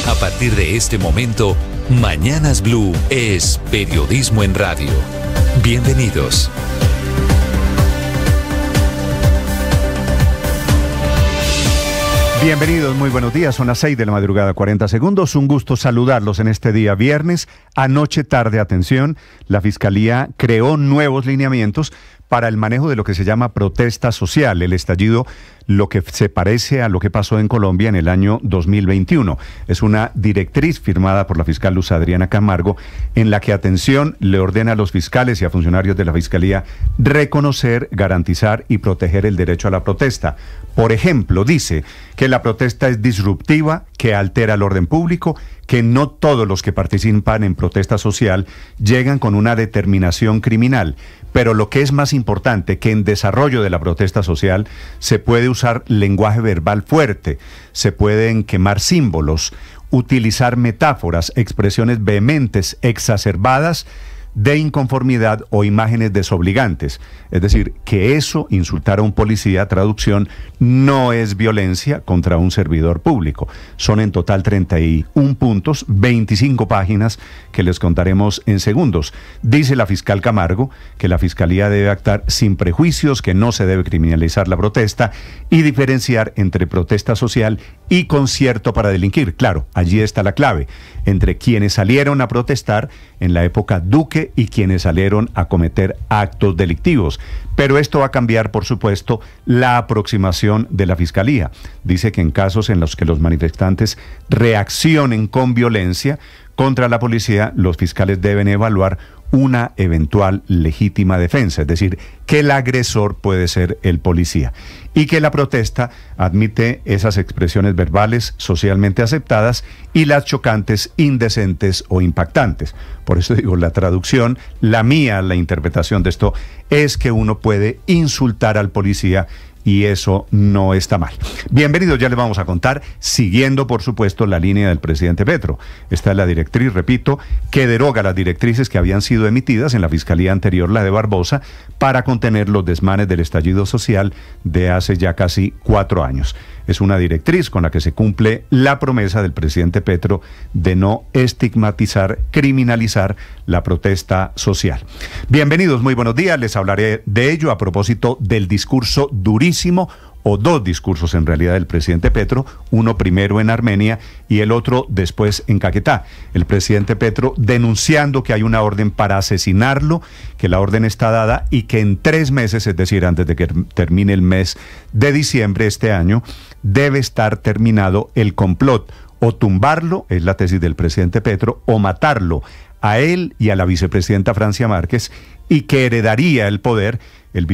Speaker 1: A partir de este momento, Mañanas Blue es periodismo en radio. Bienvenidos.
Speaker 4: Bienvenidos, muy buenos días. Son las 6 de la madrugada, 40 segundos. Un gusto saludarlos en este día viernes. Anoche tarde, atención, la Fiscalía creó nuevos lineamientos para el manejo de lo que se llama protesta social, el estallido, lo que se parece a lo que pasó en Colombia en el año 2021. Es una directriz firmada por la fiscal Luz Adriana Camargo, en la que, atención, le ordena a los fiscales y a funcionarios de la Fiscalía reconocer, garantizar y proteger el derecho a la protesta. Por ejemplo, dice que la protesta es disruptiva, que altera el orden público, que no todos los que participan en protesta social llegan con una determinación criminal. Pero lo que es más importante, que en desarrollo de la protesta social se puede usar lenguaje verbal fuerte, se pueden quemar símbolos, utilizar metáforas, expresiones vehementes, exacerbadas, de inconformidad o imágenes desobligantes. Es decir, que eso, insultar a un policía, traducción, no es violencia contra un servidor público. Son en total 31 puntos, 25 páginas que les contaremos en segundos. Dice la fiscal Camargo que la Fiscalía debe actuar sin prejuicios, que no se debe criminalizar la protesta y diferenciar entre protesta social y concierto para delinquir. Claro, allí está la clave, entre quienes salieron a protestar en la época Duque y quienes salieron a cometer actos delictivos. Pero esto va a cambiar, por supuesto, la aproximación de la Fiscalía. Dice que en casos en los que los manifestantes reaccionen con violencia contra la policía, los fiscales deben evaluar una eventual legítima defensa, es decir, que el agresor puede ser el policía y que la protesta admite esas expresiones verbales socialmente aceptadas y las chocantes, indecentes o impactantes. Por eso digo, la traducción, la mía, la interpretación de esto es que uno puede insultar al policía y eso no está mal. Bienvenidos, ya les vamos a contar, siguiendo por supuesto la línea del presidente Petro. Esta es la directriz, repito, que deroga las directrices que habían sido emitidas en la Fiscalía anterior, la de Barbosa, para contener los desmanes del estallido social de hace ya casi 4 años. Es una directriz con la que se cumple la promesa del presidente Petro de no estigmatizar, criminalizar la protesta social. Bienvenidos, muy buenos días. Les hablaré de ello a propósito del discurso durísimo, o dos discursos en realidad del presidente Petro, uno primero en Armenia y el otro después en Caquetá. El presidente Petro denunciando que hay una orden para asesinarlo, que la orden está dada y que en 3 meses, es decir, antes de que termine el mes de diciembre de este año, debe estar terminado el complot. O tumbarlo, es la tesis del presidente Petro, o matarlo a él y a la vicepresidenta Francia Márquez, y que heredaría el poder el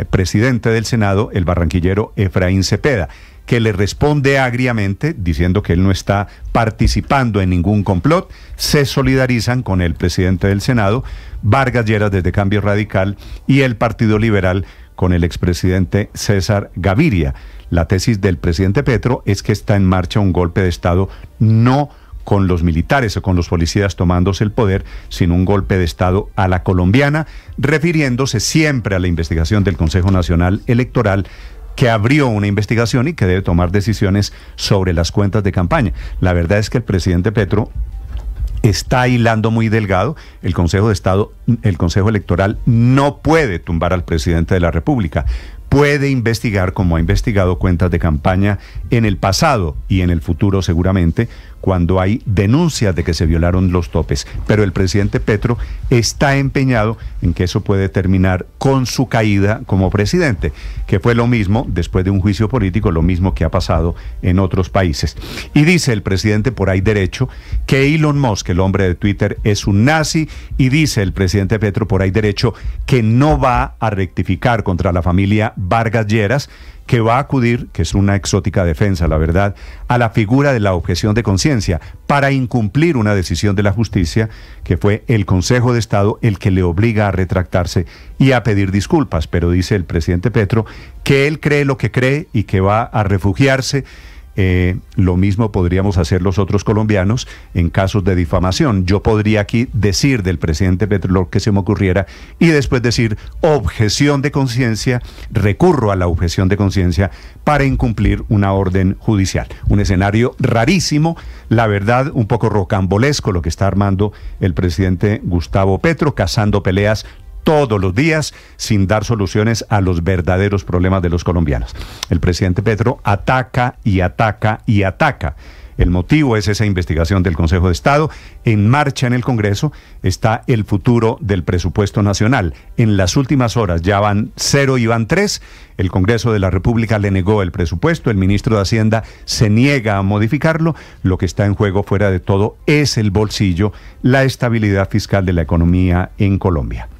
Speaker 4: presidente del Senado, el barranquillero Efraín Cepeda, que le responde agriamente diciendo que él no está participando en ningún complot. Se solidarizan con el presidente del Senado, Vargas Lleras desde Cambio Radical, y el Partido Liberal con el expresidente César Gaviria. La tesis del presidente Petro es que está en marcha un golpe de Estado, no con los militares o con los policías tomándose el poder, sino un golpe de Estado a la colombiana, refiriéndose siempre a la investigación del Consejo Nacional Electoral, que abrió una investigación y que debe tomar decisiones sobre las cuentas de campaña. La verdad es que el presidente Petro está hilando muy delgado. El Consejo de Estado, el Consejo Electoral no puede tumbar al presidente de la República. Puede investigar, como ha investigado cuentas de campaña en el pasado y en el futuro seguramente, cuando hay denuncias de que se violaron los topes. Pero el presidente Petro está empeñado en que eso puede terminar con su caída como presidente, que fue lo mismo, después de un juicio político, lo mismo que ha pasado en otros países. Y dice el presidente por ahí derecho que Elon Musk, el hombre de Twitter, es un nazi, y dice el presidente Petro por ahí derecho que no va a rectificar contra la familia Vargas Lleras, que va a acudir, que es una exótica defensa, la verdad, a la figura de la objeción de conciencia para incumplir una decisión de la justicia, que fue el Consejo de Estado el que le obliga a retractarse y a pedir disculpas. Pero dice el presidente Petro que él cree lo que cree y que va a refugiarse. Lo mismo podríamos hacer los otros colombianos en casos de difamación. Yo podría aquí decir del presidente Petro lo que se me ocurriera y después decir objeción de conciencia, recurro a la objeción de conciencia para incumplir una orden judicial. Un escenario rarísimo, la verdad, un poco rocambolesco lo que está armando el presidente Gustavo Petro, cazando peleas todos los días sin dar soluciones a los verdaderos problemas de los colombianos. El presidente Petro ataca y ataca y ataca. El motivo es esa investigación del Consejo de Estado. En marcha en el Congreso está el futuro del presupuesto nacional. En las últimas horas ya van 0 y van 3. El Congreso de la República le negó el presupuesto. El ministro de Hacienda se niega a modificarlo. Lo que está en juego fuera de todo es el bolsillo, la estabilidad fiscal de la economía en Colombia.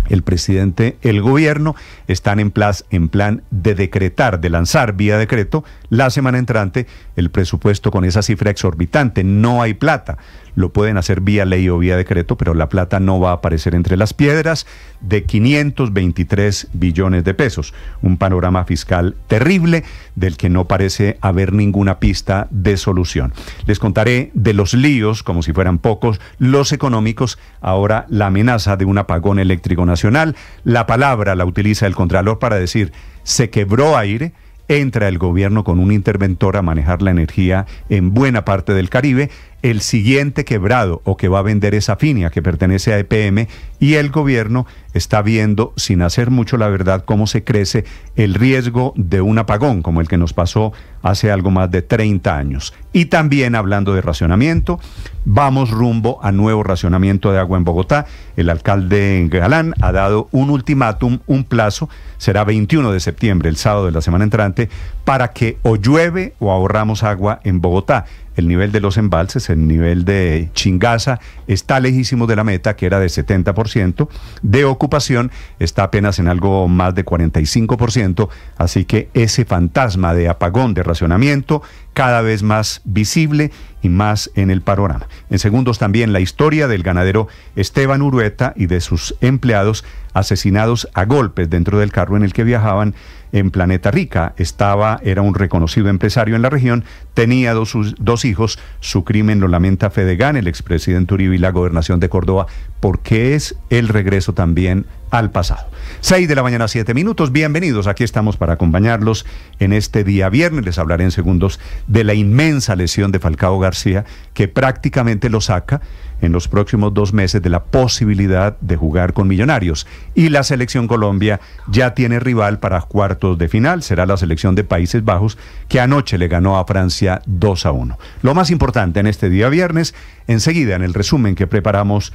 Speaker 4: El presidente, el gobierno están en plan de decretar, de lanzar vía decreto la semana entrante el presupuesto con esa cifra exorbitante. No hay plata. Lo pueden hacer vía ley o vía decreto, pero la plata no va a aparecer entre las piedras, de 523 billones de pesos. Un panorama fiscal terrible del que no parece haber ninguna pista de solución. Les contaré de los líos, como si fueran pocos, los económicos, ahora la amenaza de un apagón eléctrico nacional. La palabra la utiliza el Contralor para decir, se quebró aire. Entra el gobierno con un interventor a manejar la energía en buena parte del Caribe. El siguiente quebrado o que va a vender es Afinia, que pertenece a EPM, y el gobierno está viendo, sin hacer mucho la verdad, cómo se crece el riesgo de un apagón, como el que nos pasó hace algo más de 30 años. Y también, hablando de racionamiento, vamos rumbo a nuevo racionamiento de agua en Bogotá. El alcalde Galán ha dado un ultimátum, un plazo, será 21 de septiembre, el sábado de la semana entrante, para que o llueve o ahorramos agua en Bogotá. El nivel de los embalses, el nivel de Chingaza, está lejísimo de la meta, que era de 70%. De ocupación está apenas en algo más de 45%. Así que ese fantasma de apagón, de racionamiento, cada vez más visible y más en el panorama. En segundos también la historia del ganadero Esteban Urueta y de sus empleados asesinados a golpes dentro del carro en el que viajaban en Planeta Rica. Era un reconocido empresario en la región, tenía dos hijos. Su crimen lo lamenta Fedegan, el expresidente Uribe, y la gobernación de Córdoba, porque es el regreso también al pasado. 6 de la mañana, 7 minutos. Bienvenidos, aquí estamos para acompañarlos en este día viernes. Les hablaré en segundos de la inmensa lesión de Falcao García, que prácticamente lo saca en los próximos 2 meses de la posibilidad de jugar con Millonarios. Y la selección Colombia ya tiene rival para cuartos de final. Será la selección de Países Bajos, que anoche le ganó a Francia 2-1. Lo más importante en este día viernes, enseguida en el resumen que preparamos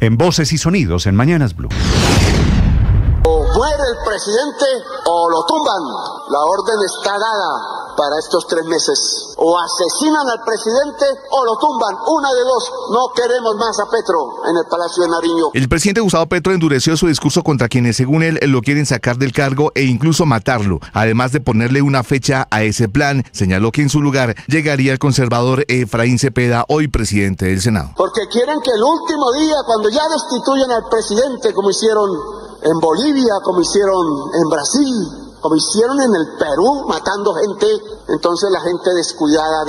Speaker 4: en Voces y Sonidos en Mañanas Blue.
Speaker 16: O muere el presidente o lo tumban. La orden está dada para estos 3 meses. O asesinan al presidente o lo tumban. Una de dos. No queremos más a Petro en el Palacio de Nariño.
Speaker 9: El presidente Gustavo Petro endureció su discurso contra quienes, según él, lo quieren sacar del cargo e incluso matarlo. Además de ponerle una fecha a ese plan, señaló que en su lugar llegaría el conservador Efraín Cepeda, hoy presidente del Senado.
Speaker 16: Porque quieren que el último día, cuando ya destituyan al presidente, como hicieron en Bolivia, como hicieron en Brasil, como hicieron en el Perú, matando gente, entonces la gente descuidada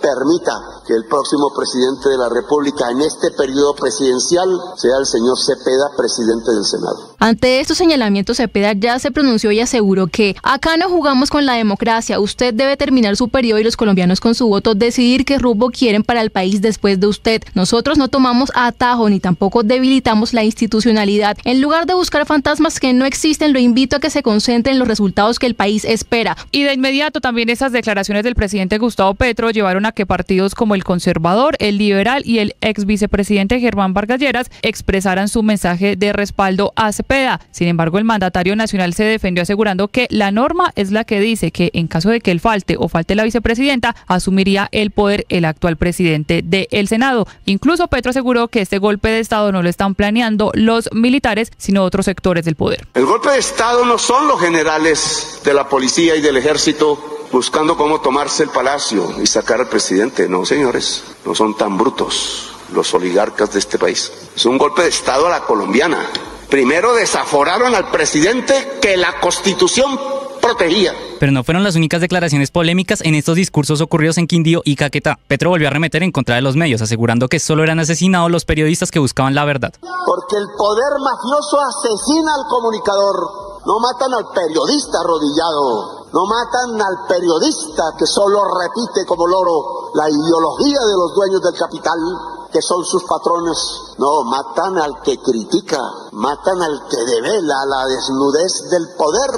Speaker 16: permita que el próximo presidente de la República en este periodo presidencial sea el señor Cepeda, presidente del Senado.
Speaker 11: Ante estos señalamientos, Cepeda ya se pronunció y aseguró que acá no jugamos con la democracia, usted debe terminar su periodo y los colombianos con su voto decidir qué rumbo quieren para el país después de usted. Nosotros no tomamos atajo ni tampoco debilitamos la institucionalidad. En lugar de buscar fantasmas que no existen, lo invito a que se concentre en los resultados que el país espera.
Speaker 12: Y de inmediato también esas declaraciones del presidente Gustavo Petro llevaron a que partidos como el Conservador, el Liberal y el ex vicepresidente Germán Vargas Lleras expresaran su mensaje de respaldo a Cepeda. Sin embargo, el mandatario nacional se defendió asegurando que la norma es la que dice que en caso de que él falte la vicepresidenta, asumiría el poder el actual presidente del Senado. Incluso Petro aseguró que este golpe de Estado no lo están planeando los militares, sino otros sectores del poder.
Speaker 16: El golpe de Estado no son los generales de la policía y del ejército buscando cómo tomarse el palacio y sacar al presidente. No, señores, no son tan brutos los oligarcas de este país. Es un golpe de Estado a la colombiana. Primero desaforaron al presidente que la Constitución protegía.
Speaker 13: Pero no fueron las únicas declaraciones polémicas en estos discursos ocurridos en Quindío y Caquetá. Petro volvió a arremeter en contra de los medios, asegurando que solo eran asesinados los periodistas que buscaban la verdad.
Speaker 16: Porque el poder mafioso asesina al comunicador. No matan al periodista arrodillado, no matan al periodista que solo repite como loro la ideología de los dueños del capital, que son sus patrones. No, matan al que critica, matan al que devela la desnudez del poder.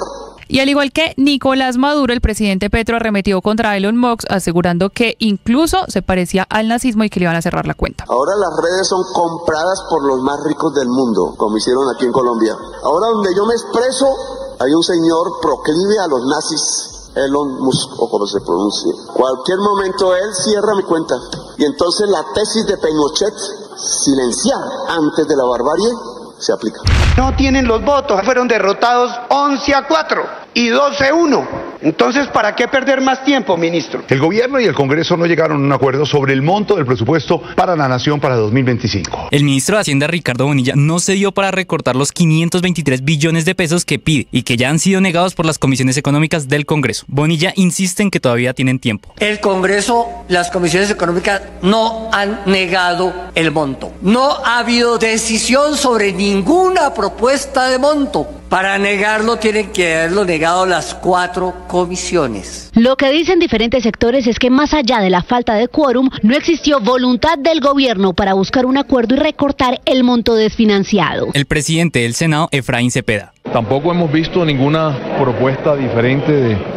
Speaker 12: Y al igual que Nicolás Maduro, el presidente Petro arremetió contra Elon Musk, asegurando que incluso se parecía al nazismo y que le iban a cerrar la cuenta.
Speaker 16: Ahora las redes son compradas por los más ricos del mundo, como hicieron aquí en Colombia. Ahora donde yo me expreso, hay un señor proclive a los nazis, Elon Musk, o como se pronuncie. Cualquier momento él cierra mi cuenta. Y entonces la tesis de Pinochet, silenciar antes de la barbarie, se aplica.
Speaker 6: No tienen los votos, fueron derrotados 11-4 y 12-1. Entonces, ¿para qué perder más tiempo, ministro?
Speaker 14: El gobierno y el Congreso no llegaron a un acuerdo sobre el monto del presupuesto para la nación para 2025.
Speaker 13: El ministro de Hacienda, Ricardo Bonilla, no se dio para recortar los 523 billones de pesos que pide y que ya han sido negados por las comisiones económicas del Congreso. Bonilla insiste en que todavía tienen tiempo.
Speaker 15: El Congreso, las comisiones económicas no han negado el monto. No ha habido decisión sobre ninguna propuesta de monto. Para negarlo tienen que haberlo negado las 4 comisiones.
Speaker 26: Lo que dicen diferentes sectores es que más allá de la falta de quórum, no existió voluntad del gobierno para buscar un acuerdo y recortar el monto desfinanciado.
Speaker 13: El presidente del Senado, Efraín Cepeda.
Speaker 27: Tampoco hemos visto ninguna propuesta diferente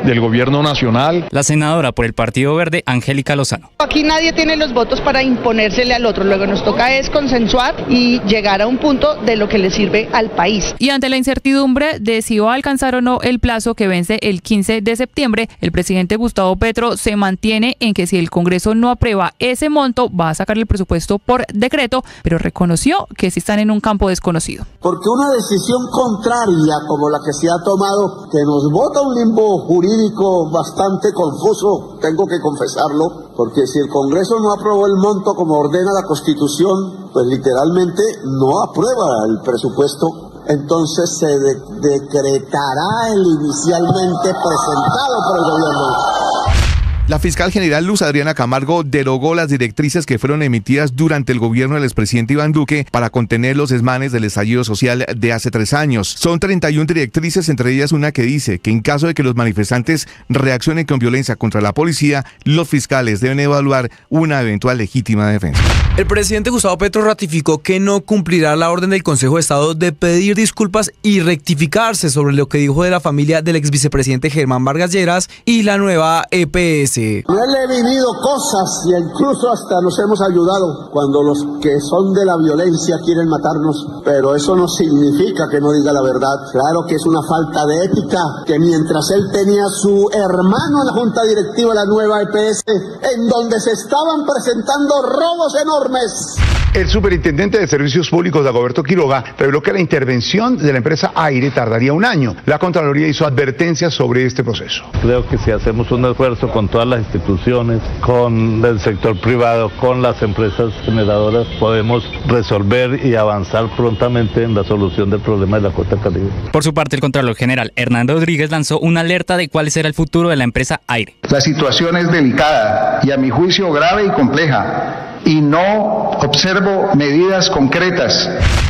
Speaker 27: del gobierno nacional.
Speaker 13: La senadora por el Partido Verde, Angélica Lozano.
Speaker 28: Aquí nadie tiene los votos para imponérsele al otro, luego nos toca es consensuar y llegar a un punto de lo que le sirve al país.
Speaker 12: Y ante la incertidumbre de si va a alcanzar o no el plazo que vence el 15 de septiembre, el presidente Gustavo Petro se mantiene en que si el Congreso no aprueba ese monto, va a sacar el presupuesto por decreto, pero reconoció que sí están en un campo desconocido.
Speaker 16: Porque una decisión contraria como la que se ha tomado, que nos bota un limbo jurídico bastante confuso, tengo que confesarlo, porque si el Congreso no aprobó el monto como ordena la Constitución, pues literalmente no aprueba el presupuesto, entonces se decretará el inicialmente presentado por el gobierno.
Speaker 9: La fiscal general Luz Adriana Camargo derogó las directrices que fueron emitidas durante el gobierno del expresidente Iván Duque para contener los desmanes del estallido social de hace 3 años. Son 31 directrices, entre ellas una que dice que en caso de que los manifestantes reaccionen con violencia contra la policía, los fiscales deben evaluar una eventual legítima defensa.
Speaker 29: El presidente Gustavo Petro ratificó que no cumplirá la orden del Consejo de Estado de pedir disculpas y rectificarse sobre lo que dijo de la familia del ex vicepresidente Germán Vargas Lleras y la nueva EPS.
Speaker 16: No he vivido cosas y incluso hasta nos hemos ayudado cuando los que son de la violencia quieren matarnos, pero eso no significa que no diga la verdad. Claro que es una falta de ética que mientras él tenía su hermano en la junta directiva de la nueva EPS, en donde se estaban presentando robos enormes,
Speaker 14: El superintendente de Servicios Públicos, Dagoberto Quiroga, reveló que la intervención de la empresa Aire tardaría un año. La Contraloría hizo advertencias sobre este proceso.
Speaker 3: Creo que si hacemos un esfuerzo con todas las instituciones, con el sector privado, con las empresas generadoras, podemos resolver y avanzar prontamente en la solución del problema de la Costa Caribe.
Speaker 13: Por su parte, el Contralor General Hernando Rodríguez lanzó una alerta de cuál será el futuro de la empresa Aire.
Speaker 5: La situación es delicada y a mi juicio grave y compleja, y no observo medidas concretas.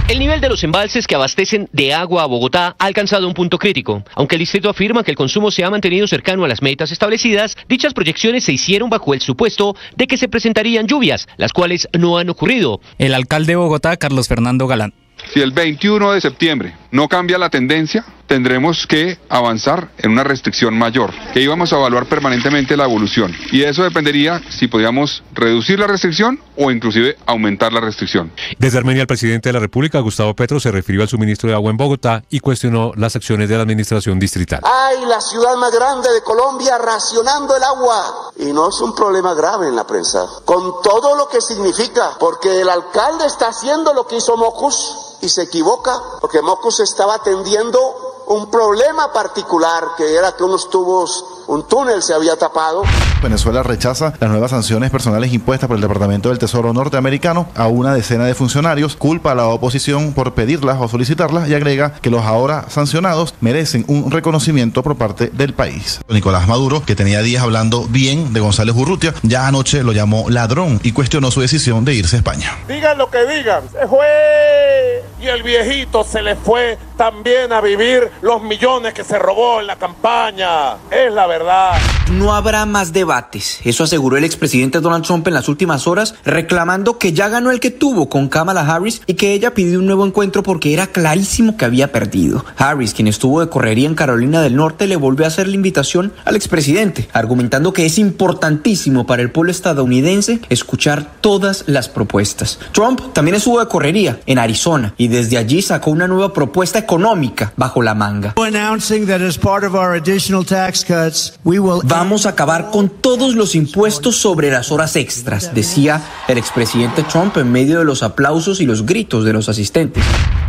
Speaker 17: El nivel de los embalses que abastecen de agua a Bogotá ha alcanzado un punto crítico. Aunque el distrito afirma que el consumo se ha mantenido cercano a las metas establecidas, dichas proyecciones se hicieron bajo el supuesto de que se presentarían lluvias, las cuales no han ocurrido.
Speaker 13: El alcalde de Bogotá, Carlos Fernando Galán.
Speaker 18: Si el 21 de septiembre no cambia la tendencia, tendremos que avanzar en una restricción mayor, que íbamos a evaluar permanentemente la evolución. Y de eso dependería si podíamos reducir la restricción o inclusive aumentar la restricción.
Speaker 19: Desde Armenia, el presidente de la República, Gustavo Petro, se refirió al suministro de agua en Bogotá y cuestionó las acciones de la administración distrital.
Speaker 16: ¡Ay, la ciudad más grande de Colombia racionando el agua! Y no es un problema grave en la prensa, con todo lo que significa, porque el alcalde está haciendo lo que hizo Mocus, y se equivoca, porque Mocus estaba atendiendo un problema particular, que era que unos tubos, un túnel se había tapado.
Speaker 20: Venezuela rechaza las nuevas sanciones personales impuestas por el Departamento del Tesoro norteamericano a una decena de funcionarios, culpa a la oposición por pedirlas o solicitarlas y agrega que los ahora sancionados merecen un reconocimiento por parte del país. Nicolás Maduro, que tenía días hablando bien de González Urrutia, ya anoche lo llamó ladrón y cuestionó su decisión de irse a España.
Speaker 21: Digan lo que digan, se fue y el viejito se le fue también a vivir los millones que se robó en la campaña. Es la verdad.
Speaker 23: No habrá más debates, eso aseguró el expresidente Donald Trump en las últimas horas, reclamando que ya ganó el que tuvo con Kamala Harris y que ella pidió un nuevo encuentro porque era clarísimo que había perdido. Harris, quien estuvo de correría en Carolina del Norte, le volvió a hacer la invitación al expresidente, argumentando que es importantísimo para el pueblo estadounidense escuchar todas las propuestas. Trump también estuvo de correría en Arizona y desde allí sacó una nueva propuesta económica bajo la manga. Vamos a acabar con todos los impuestos sobre las horas extras, decía el expresidente Trump en medio de los aplausos y los gritos de los asistentes.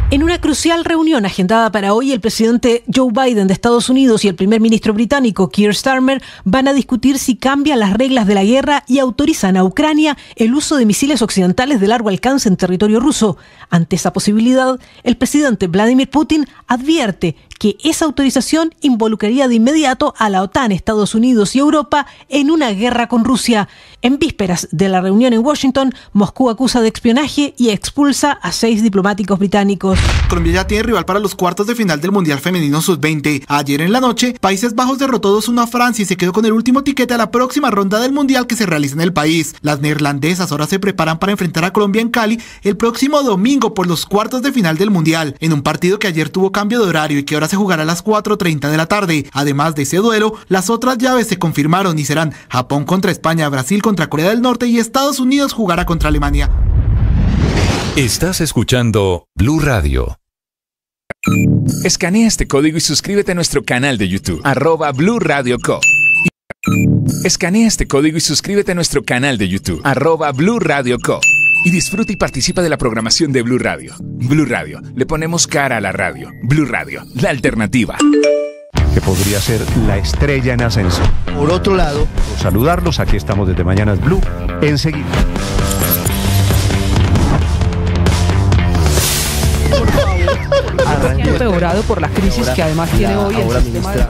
Speaker 24: En una crucial reunión agendada para hoy, el presidente Joe Biden de Estados Unidos y el primer ministro británico Keir Starmer van a discutir si cambian las reglas de la guerra y autorizan a Ucrania el uso de misiles occidentales de largo alcance en territorio ruso. Ante esa posibilidad, el presidente Vladimir Putin advierte que esa autorización involucraría de inmediato a la OTAN, Estados Unidos y Europa en una guerra con Rusia. En vísperas de la reunión en Washington, Moscú acusa de espionaje y expulsa a 6 diplomáticos británicos.
Speaker 30: Colombia ya tiene rival para los cuartos de final del Mundial Femenino Sub-20. Ayer en la noche, Países Bajos derrotó 2-1 a Francia y se quedó con el último tiquete a la próxima ronda del Mundial que se realiza en el país. Las neerlandesas ahora se preparan para enfrentar a Colombia en Cali el próximo domingo por los cuartos de final del Mundial, en un partido que ayer tuvo cambio de horario y que ahora se jugará a las 4:30 de la tarde. Además de ese duelo, las otras llaves se confirmaron y serán Japón contra España, Brasil contra Corea del Norte y Estados Unidos jugará contra Alemania.
Speaker 1: Estás escuchando Blue Radio.
Speaker 31: Escanea este código y suscríbete a nuestro canal de YouTube, @Blue Radio Co. Escanea este código y suscríbete a nuestro canal de YouTube, @Blue Radio Co. Y disfruta y participa de la programación de Blue Radio. Blue Radio, le ponemos cara a la radio. Blue Radio, la alternativa.
Speaker 4: Que podría ser la estrella en ascenso. Por otro lado, saludarlos, aquí estamos desde Mañanas Blue, enseguida.
Speaker 28: Empeorado por la crisis que además tiene hoy el sistema de...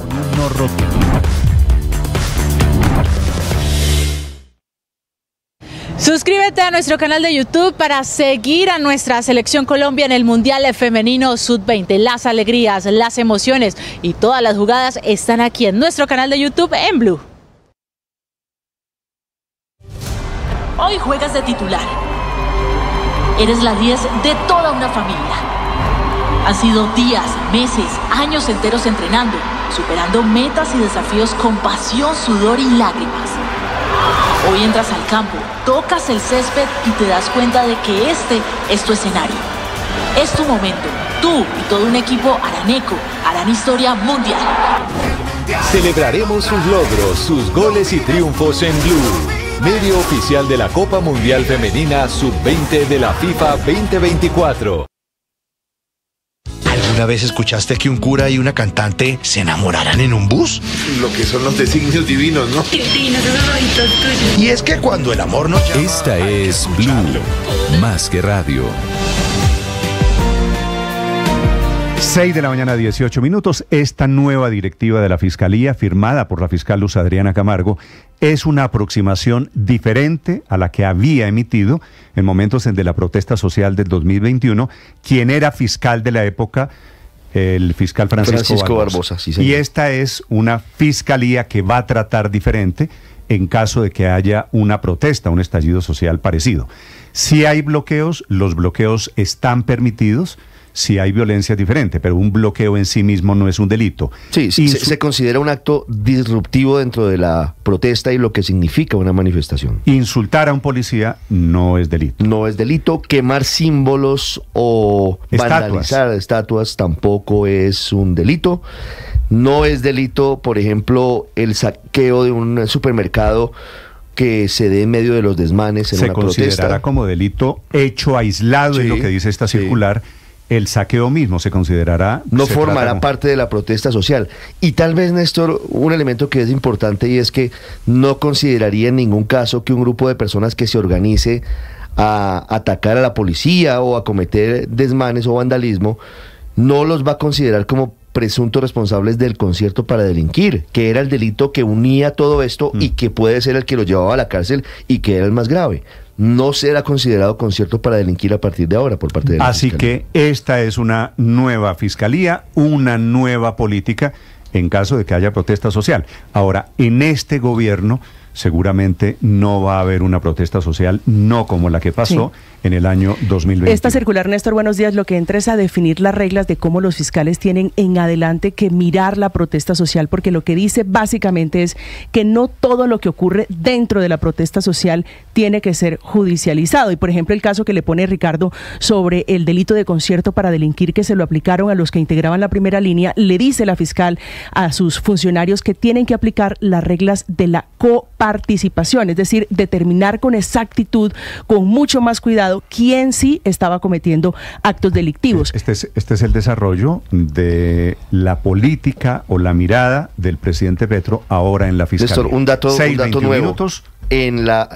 Speaker 10: Suscríbete a nuestro canal de YouTube para seguir a nuestra selección Colombia en el Mundial Femenino Sub-20. Las alegrías, las emociones y todas las jugadas están aquí en nuestro canal de YouTube en Blue. Hoy juegas de titular. Eres la 10 de toda una familia. Han sido días, meses, años enteros entrenando, superando metas y desafíos con pasión, sudor y lágrimas. Hoy entras al campo, tocas el césped y te das cuenta de que este es tu escenario. Es tu momento. Tú y todo un equipo araneco harán historia mundial.
Speaker 1: Celebraremos sus logros, sus goles y triunfos en Blue.
Speaker 2: medio oficial de la Copa Mundial Femenina Sub-20 de la FIFA 2024.
Speaker 6: ¿Alguna vez escuchaste que un cura y una cantante se enamoraran en un bus?
Speaker 7: Lo que son los designios divinos, ¿no?
Speaker 6: Divinos, esos ojitos tuyos. Y es que cuando el amor nos llama...
Speaker 1: Esta es Blue, más que radio.
Speaker 4: 6 de la mañana, 18 minutos. Esta nueva directiva de la Fiscalía, firmada por la fiscal Luz Adriana Camargo, es una aproximación diferente a la que había emitido en momentos de la protesta social del 2021, quien era fiscal de la época, el fiscal Francisco Barbosa. Sí, y esta es una fiscalía que va a tratar diferente en caso de que haya una protesta, un estallido social parecido. Si hay bloqueos, los bloqueos están permitidos. Si hay violencia es diferente, pero un bloqueo en sí mismo no es un delito.
Speaker 8: Sí, se considera un acto disruptivo dentro de la protesta y lo que significa una manifestación.
Speaker 4: Insultar a un policía no es delito.
Speaker 8: No es delito. Quemar símbolos o vandalizar estatuas tampoco es un delito. No es delito, por ejemplo, el saqueo de un supermercado que se dé en medio de los desmanes en una protesta. Se considerará
Speaker 4: como delito hecho aislado, es lo que dice esta circular. El saqueo mismo se considerará...
Speaker 8: No formará parte de la protesta social. Y tal vez, Néstor, un elemento que es importante y es que no consideraría en ningún caso que un grupo de personas que se organice a atacar a la policía o a cometer desmanes o vandalismo, no los va a considerar como presuntos responsables del concierto para delinquir, que era el delito que unía todo esto y que puede ser el que lo llevaba a la cárcel y que era el más grave. No será considerado concierto para delinquir a partir de ahora por parte de la
Speaker 4: Fiscalía. Que esta es una nueva fiscalía, una nueva política en caso de que haya protesta social. Ahora, en este gobierno seguramente no va a haber una protesta social, no como la que pasó en el año 2020.
Speaker 11: Esta circular, Néstor, buenos días, lo que entra es a definir las reglas de cómo los fiscales tienen en adelante que mirar la protesta social, porque lo que dice básicamente es que no todo lo que ocurre dentro de la protesta social tiene que ser judicializado. Y por ejemplo, el caso que le pone Ricardo sobre el delito de concierto para delinquir que se lo aplicaron a los que integraban la primera línea, le dice la fiscal a sus funcionarios que tienen que aplicar las reglas de la coparticipación, es decir, determinar con exactitud, con mucho más cuidado, quién sí estaba cometiendo actos delictivos.
Speaker 4: Este es el desarrollo de la política o la mirada del presidente Petro ahora en la Fiscalía.
Speaker 8: Néstor, un dato nuevo. Minutos. En la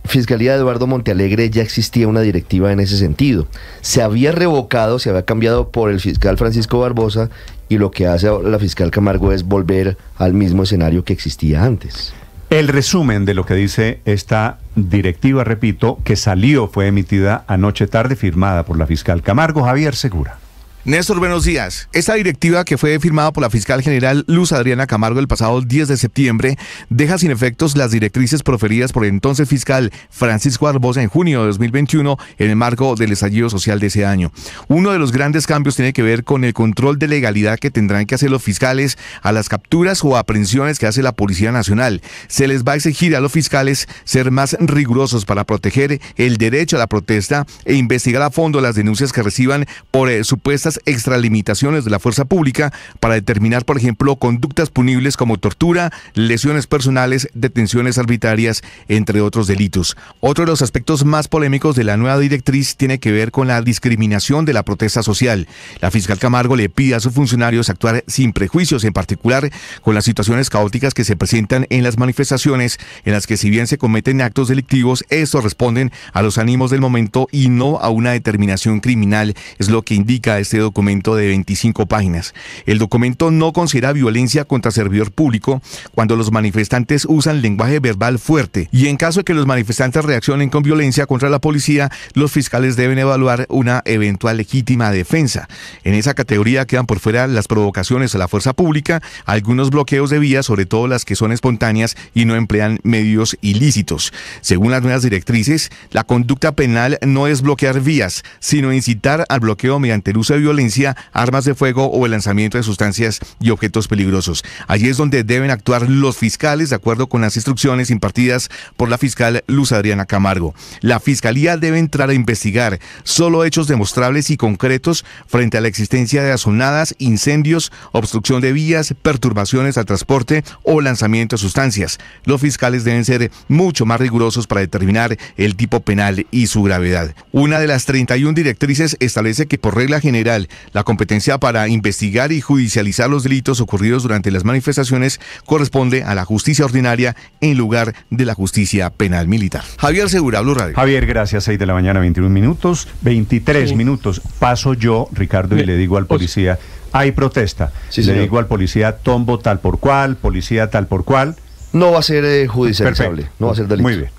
Speaker 8: Fiscalía de Eduardo Montealegre ya existía una directiva en ese sentido. Se había revocado, se había cambiado por el fiscal Francisco Barbosa y lo que hace la fiscal Camargo es volver al mismo escenario que existía antes.
Speaker 4: El resumen de lo que dice esta directiva, repito, que fue emitida anoche tarde, firmada por la fiscal Camargo. Javier Segura.
Speaker 9: Néstor, buenos días. Esta directiva, que fue firmada por la fiscal general Luz Adriana Camargo el pasado 10 de septiembre, deja sin efectos las directrices proferidas por el entonces fiscal Francisco Barbosa en junio de 2021 en el marco del estallido social de ese año. Uno de los grandes cambios tiene que ver con el control de legalidad que tendrán que hacer los fiscales a las capturas o aprehensiones que hace la Policía Nacional. Se les va a exigir a los fiscales ser más rigurosos para proteger el derecho a la protesta e investigar a fondo las denuncias que reciban por supuestas extralimitaciones de la fuerza pública para determinar, por ejemplo, conductas punibles como tortura, lesiones personales, detenciones arbitrarias, entre otros delitos. Otro de los aspectos más polémicos de la nueva directriz tiene que ver con la discriminación de la protesta social. La fiscal Camargo le pide a sus funcionarios actuar sin prejuicios, en particular con las situaciones caóticas que se presentan en las manifestaciones, en las que si bien se cometen actos delictivos, estos responden a los ánimos del momento y no a una determinación criminal, es lo que indica este documento de 25 páginas. El documento no considera violencia contra servidor público cuando los manifestantes usan lenguaje verbal fuerte, y en caso de que los manifestantes reaccionen con violencia contra la policía, los fiscales deben evaluar una eventual legítima defensa. En esa categoría quedan por fuera las provocaciones a la fuerza pública, algunos bloqueos de vías, sobre todo las que son espontáneas y no emplean medios ilícitos. Según las nuevas directrices, la conducta penal no es bloquear vías, sino incitar al bloqueo mediante el uso de violencia, armas de fuego o el lanzamiento de sustancias y objetos peligrosos. Allí es donde deben actuar los fiscales de acuerdo con las instrucciones impartidas por la fiscal Luz Adriana Camargo. La fiscalía debe entrar a investigar solo hechos demostrables y concretos frente a la existencia de azonadas, incendios, obstrucción de vías, perturbaciones al transporte o lanzamiento de sustancias. Los fiscales deben ser mucho más rigurosos para determinar el tipo penal y su gravedad. Una de las 31 directrices establece que por regla general la competencia para investigar y judicializar los delitos ocurridos durante las manifestaciones corresponde a la justicia ordinaria en lugar de la justicia penal militar. Javier Segura, Blue Radio.
Speaker 4: Javier, gracias. 6 de la mañana, 21 minutos, 23 minutos. Paso yo, Ricardo, y le digo al policía, hay protesta.
Speaker 8: Sí,
Speaker 4: le
Speaker 8: señor.
Speaker 4: digo al policía, tombo tal por cual, policía tal por cual.
Speaker 8: No va a ser judicializable,
Speaker 4: Perfecto.
Speaker 8: no va a ser delito.
Speaker 4: Muy bien.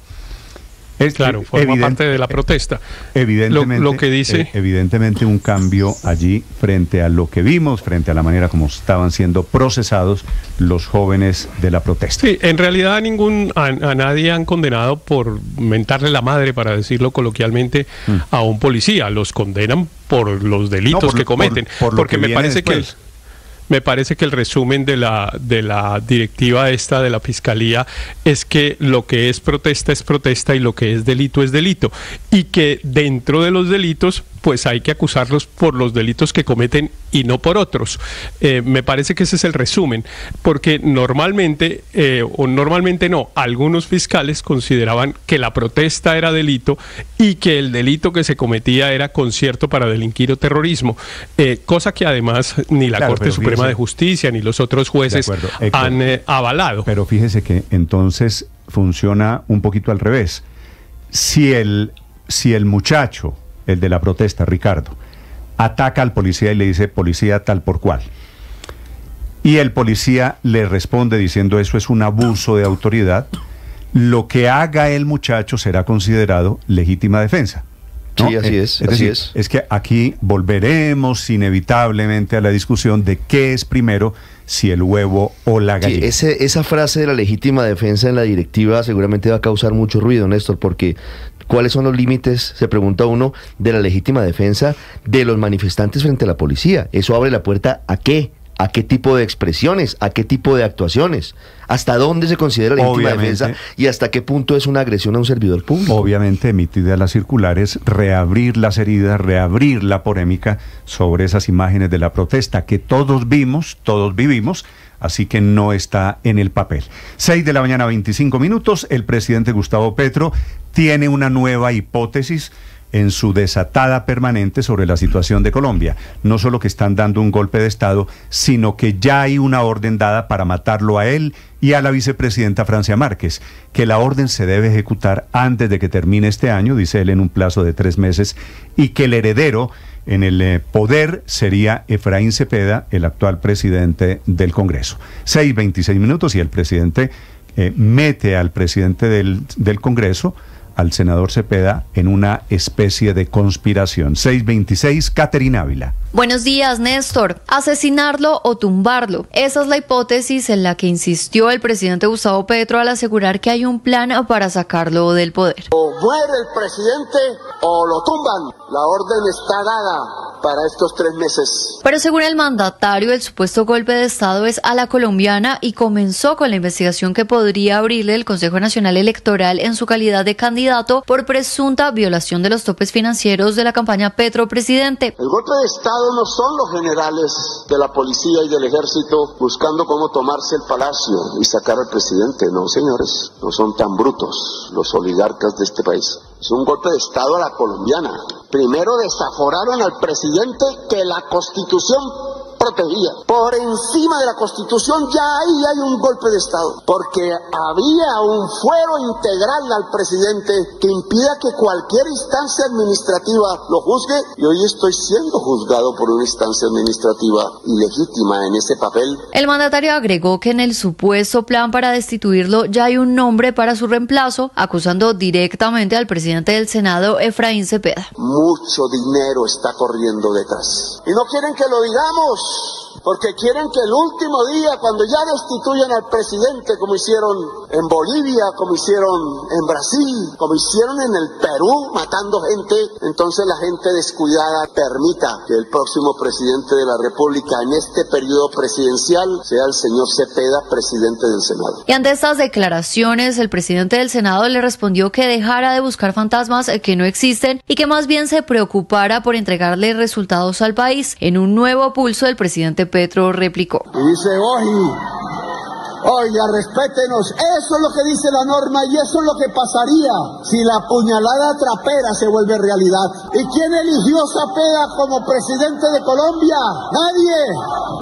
Speaker 3: Claro, forma parte de la protesta.
Speaker 4: Evidentemente,
Speaker 3: lo que dice...
Speaker 4: evidentemente un cambio allí frente a lo que vimos, frente a la manera como estaban siendo procesados los jóvenes de la protesta.
Speaker 3: Sí, en realidad a nadie han condenado por mentarle la madre, para decirlo coloquialmente, a un policía. Los condenan por los delitos que cometen. Porque me parece que el resumen de la directiva esta de la Fiscalía es que lo que es protesta y lo que es delito, y que dentro de los delitos pues hay que acusarlos por los delitos que cometen y no por otros. Me parece que ese es el resumen, porque normalmente algunos fiscales consideraban que la protesta era delito y que el delito que se cometía era concierto para delinquir o terrorismo, cosa que además ni la Corte Suprema de Justicia ni los otros jueces han avalado.
Speaker 4: Pero fíjese que entonces funciona un poquito al revés. Si el muchacho, el de la protesta, Ricardo, ataca al policía y le dice policía tal por cual, y el policía le responde diciendo eso es un abuso de autoridad, lo que haga el muchacho será considerado legítima defensa, ¿no?
Speaker 8: Sí, así es.
Speaker 4: Es que aquí volveremos inevitablemente a la discusión de qué es primero, si el huevo o la gallina.
Speaker 8: Sí, esa frase de la legítima defensa en la directiva seguramente va a causar mucho ruido, Néstor, porque ¿cuáles son los límites, se pregunta uno, de la legítima defensa de los manifestantes frente a la policía? Eso abre la puerta ¿a qué? ¿A qué tipo de expresiones? ¿A qué tipo de actuaciones? ¿Hasta dónde se considera legítima defensa? ¿Y hasta qué punto es una agresión a un servidor público?
Speaker 4: Obviamente, emitida las circulares, reabrir las heridas, reabrir la polémica sobre esas imágenes de la protesta que todos vimos, todos vivimos, así que no está en el papel. 6 de la mañana, 25 minutos, el presidente Gustavo Petro tiene una nueva hipótesis en su desatada permanente sobre la situación de Colombia. No solo que están dando un golpe de Estado, sino que ya hay una orden dada para matarlo a él y a la vicepresidenta Francia Márquez, que la orden se debe ejecutar antes de que termine este año, dice él, en un plazo de 3 meses, y que el heredero en el poder sería Efraín Cepeda, el actual presidente del Congreso. 6:26 minutos y el presidente mete al presidente del Congreso, al senador Cepeda, en una especie de conspiración. 6:26, Caterina Ávila.
Speaker 5: Buenos días, Néstor. Asesinarlo o tumbarlo. Esa es la hipótesis en la que insistió el presidente Gustavo Petro al asegurar que hay un plan para sacarlo del poder.
Speaker 16: O muere el presidente o lo tumban. La orden está dada para estos 3 meses.
Speaker 5: Pero según el mandatario, el supuesto golpe de Estado es a la colombiana y comenzó con la investigación que podría abrirle el Consejo Nacional Electoral en su calidad de candidato por presunta violación de los topes financieros de la campaña Petro Presidente.
Speaker 16: El golpe de Estado no son los generales de la policía y del ejército buscando cómo tomarse el palacio y sacar al presidente. No, señores, no son tan brutos los oligarcas de este país. Es un golpe de Estado a la colombiana. Primero desaforaron al presidente que la Constitución protegía. Por encima de la Constitución ya ahí hay un golpe de Estado, porque había un fuero integral al presidente que impida que cualquier instancia administrativa lo juzgue, y hoy estoy siendo juzgado por una instancia administrativa ilegítima en ese papel.
Speaker 5: El mandatario agregó que en el supuesto plan para destituirlo ya hay un nombre para su reemplazo, acusando directamente al presidente del Senado, Efraín Cepeda.
Speaker 16: Mucho dinero está corriendo detrás. Y no quieren que lo digamos. porque quieren que el último día, cuando ya destituyan al presidente, como hicieron en Bolivia, como hicieron en Brasil, como hicieron en el Perú, matando gente, entonces la gente descuidada permita que el próximo presidente de la República en este periodo presidencial sea el señor Cepeda, presidente del Senado.
Speaker 5: Y ante estas declaraciones, el presidente del Senado le respondió que dejara de buscar fantasmas que no existen y que más bien se preocupara por entregarle resultados al país. En un nuevo pulso, el presidente Petro replicó.
Speaker 16: Y dice, oiga, respétenos, eso es lo que dice la norma y eso es lo que pasaría si la puñalada trapera se vuelve realidad. ¿Y quién eligió a Cepeda como presidente de Colombia? Nadie.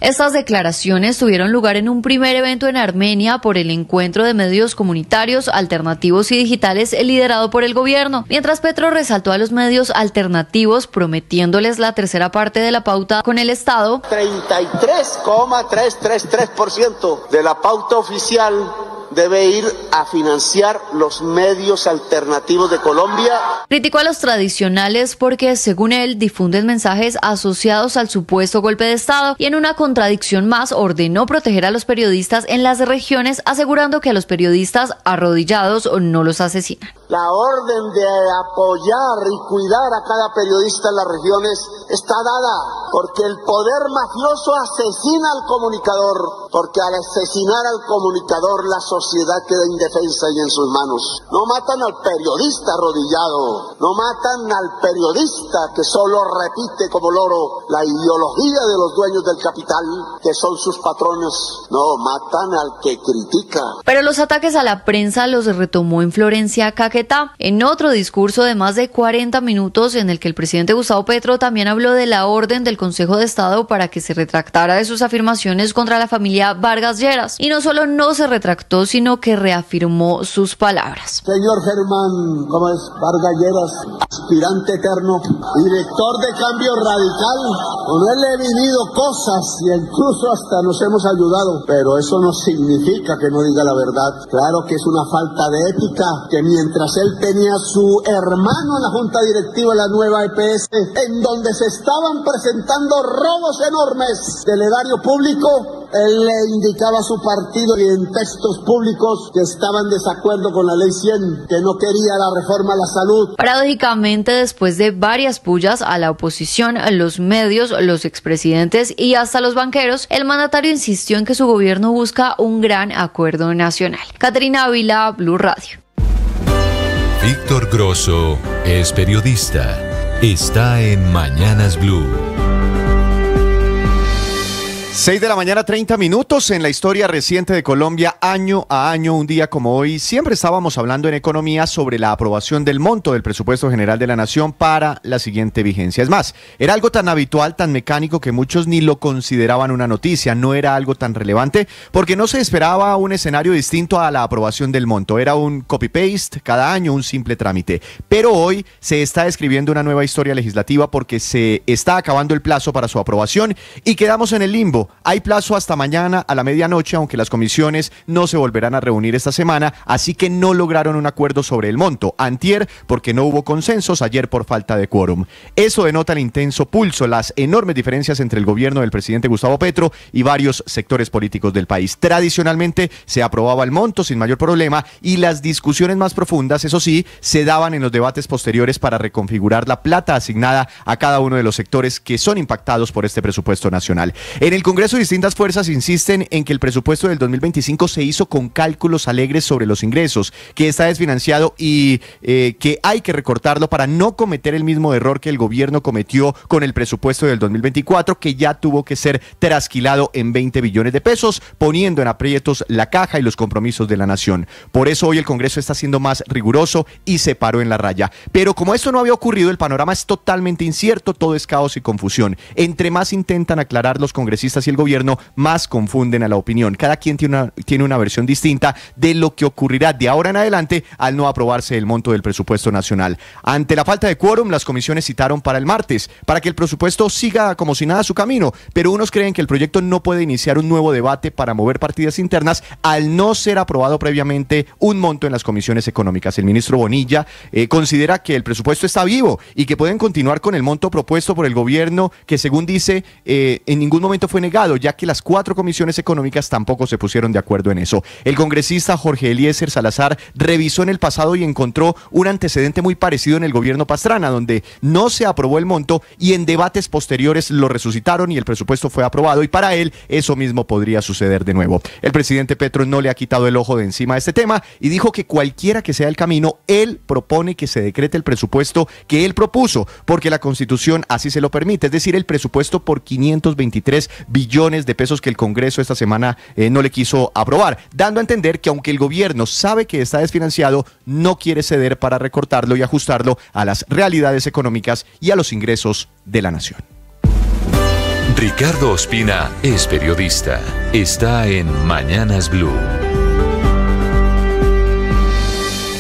Speaker 5: Estas declaraciones tuvieron lugar en un primer evento en Armenia por el encuentro de medios comunitarios, alternativos y digitales liderado por el gobierno, mientras Petro resaltó a los medios alternativos prometiéndoles la tercera parte de la pauta con el Estado.
Speaker 16: 33,333% de la pauta oficial debe ir a financiar los medios alternativos de Colombia.
Speaker 5: Criticó a los tradicionales porque, según él, difunden mensajes asociados al supuesto golpe de Estado y en una contradicción más ordenó proteger a los periodistas en las regiones, asegurando que a los periodistas arrodillados no los asesinan.
Speaker 16: La orden de apoyar y cuidar a cada periodista en las regiones está dada porque el poder mafioso asesina al comunicador, porque al asesinar al comunicador la sociedad queda indefensa y en sus manos. No matan al periodista arrodillado, no matan al periodista que solo repite como loro la ideología de los dueños del capital, que son sus patrones. No, matan al que critica.
Speaker 5: Pero los ataques a la prensa los retomó en Florencia, Caquetá, en otro discurso de más de 40 minutos en el que el presidente Gustavo Petro también habló de la orden del Consejo de Estado para que se retractara de sus afirmaciones contra la familia Vargas Lleras. Y no solo no se retractó, sino que reafirmó sus palabras.
Speaker 16: Señor Germán, ¿cómo es? Vargas Lleras, aspirante eterno, director de Cambio Radical. Con él he vivido cosas y incluso hasta nos hemos ayudado, pero eso no significa que no diga la verdad. Claro que es una falta de ética que mientras él tenía su hermano en la junta directiva de la nueva EPS, en donde se estaban presentando robos enormes del erario público, él le indicaba a su partido y en textos públicos que estaba en desacuerdo con la ley 100, que no quería la reforma a la salud.
Speaker 5: Paradójicamente, después de varias pullas a la oposición, los medios, los expresidentes y hasta los banqueros, el mandatario insistió en que su gobierno busca un gran acuerdo nacional. Caterina Ávila, Blue Radio.
Speaker 1: Víctor Grosso es periodista. Está en Mañanas Blue.
Speaker 4: 6 de la mañana, 30 minutos. En la historia reciente de Colombia, año a año, un día como hoy, siempre estábamos hablando en economía sobre la aprobación del monto del presupuesto general de la nación para la siguiente vigencia. Es más, era algo tan habitual, tan mecánico, que muchos ni lo consideraban una noticia, no era algo tan relevante, porque no se esperaba un escenario distinto a la aprobación del monto. Era un copy-paste cada año, un simple trámite. Pero hoy se está escribiendo una nueva historia legislativa porque se está acabando el plazo para su aprobación y quedamos en el limbo. Hay plazo hasta mañana a la medianoche, aunque las comisiones no se volverán a reunir esta semana, así que no lograron un acuerdo sobre el monto. Antier porque no hubo consensos, ayer por falta de quórum. Eso denota el intenso pulso, las enormes diferencias entre el gobierno del presidente Gustavo Petro y varios sectores políticos del país. Tradicionalmente se aprobaba el monto sin mayor problema y las discusiones más profundas, eso sí, se daban en los debates posteriores para reconfigurar la plata asignada a cada uno de los sectores que son impactados por este presupuesto nacional. En el Congreso, distintas fuerzas insisten en que el presupuesto del 2025 se hizo con cálculos alegres sobre los ingresos, que está desfinanciado y que hay que recortarlo para no cometer el mismo error que el gobierno cometió con el presupuesto del 2024, que ya tuvo que ser trasquilado en 20 billones de pesos, poniendo en aprietos la caja y los compromisos de la nación. Por eso hoy el Congreso está siendo más riguroso y se paró en la raya. Pero como esto no había ocurrido, el panorama es totalmente incierto, todo es caos y confusión. Entre más intentan aclarar los congresistas y el gobierno, más confunden a la opinión. Cada quien tiene una versión distinta de lo que ocurrirá de ahora en adelante al no aprobarse el monto del presupuesto nacional. Ante la falta de quórum, las comisiones citaron para el martes, para que el presupuesto siga como si nada su camino, pero unos creen que el proyecto no puede iniciar un nuevo debate para mover partidas internas al no ser aprobado previamente un monto en las comisiones económicas. El ministro Bonilla considera que el presupuesto está vivo y que pueden continuar con el monto propuesto por el gobierno, que según dice, en ningún momento fue
Speaker 12: negado, ya que las 4 comisiones económicas tampoco se pusieron de acuerdo en eso. El congresista Jorge Eliezer Salazar revisó en el pasado y encontró un antecedente muy parecido en el gobierno Pastrana, donde no se aprobó el monto y en debates posteriores lo resucitaron y el presupuesto fue aprobado, y para él eso mismo podría suceder de nuevo. El presidente Petro no le ha quitado el ojo de encima a este tema y dijo que cualquiera que sea el camino, él propone que se decrete el presupuesto que él propuso, porque la Constitución así se lo permite, es decir, el presupuesto por 523 billones de pesos que el Congreso esta semana no le quiso aprobar, dando a entender que aunque el gobierno sabe que está desfinanciado, no quiere ceder para recortarlo y ajustarlo a las realidades económicas y a los ingresos de la nación.
Speaker 1: Ricardo Ospina es periodista. Está en Mañanas Blue.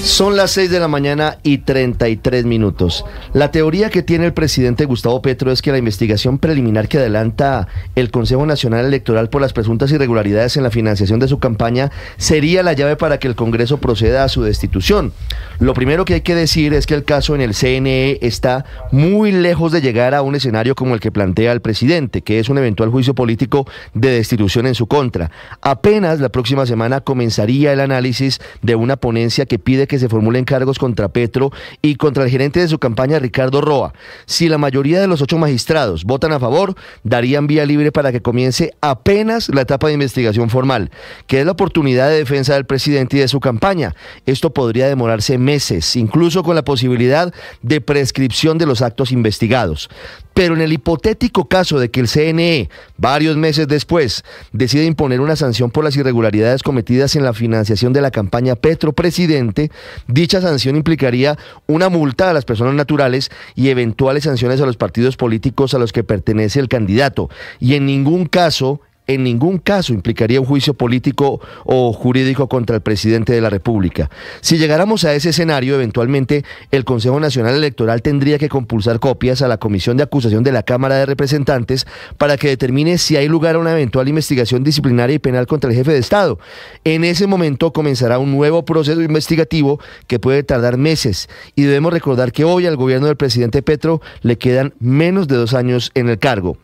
Speaker 8: Son las 6 de la mañana y 33 minutos. La teoría que tiene el presidente Gustavo Petro es que la investigación preliminar que adelanta el Consejo Nacional Electoral por las presuntas irregularidades en la financiación de su campaña sería la llave para que el Congreso proceda a su destitución. Lo primero que hay que decir es que el caso en el CNE está muy lejos de llegar a un escenario como el que plantea el presidente, que es un eventual juicio político de destitución en su contra. Apenas la próxima semana comenzaría el análisis de una ponencia que pide que se formulen cargos contra Petro y contra el gerente de su campaña, Ricardo Roa. Si la mayoría de los 8 magistrados votan a favor, darían vía libre para que comience apenas la etapa de investigación formal, que es la oportunidad de defensa del presidente y de su campaña. Esto podría demorarse meses, incluso con la posibilidad de prescripción de los actos investigados. Pero en el hipotético caso de que el CNE, varios meses después, decida imponer una sanción por las irregularidades cometidas en la financiación de la campaña Petro Presidente, dicha sanción implicaría una multa a las personas naturales y eventuales sanciones a los partidos políticos a los que pertenece el candidato. Y en ningún caso implicaría un juicio político o jurídico contra el presidente de la República. Si llegáramos a ese escenario, eventualmente el Consejo Nacional Electoral tendría que compulsar copias a la Comisión de Acusación de la Cámara de Representantes para que determine si hay lugar a una eventual investigación disciplinaria y penal contra el jefe de Estado. En ese momento comenzará un nuevo proceso investigativo que puede tardar meses, y debemos recordar que hoy al gobierno del presidente Petro le quedan menos de 2 años en el cargo.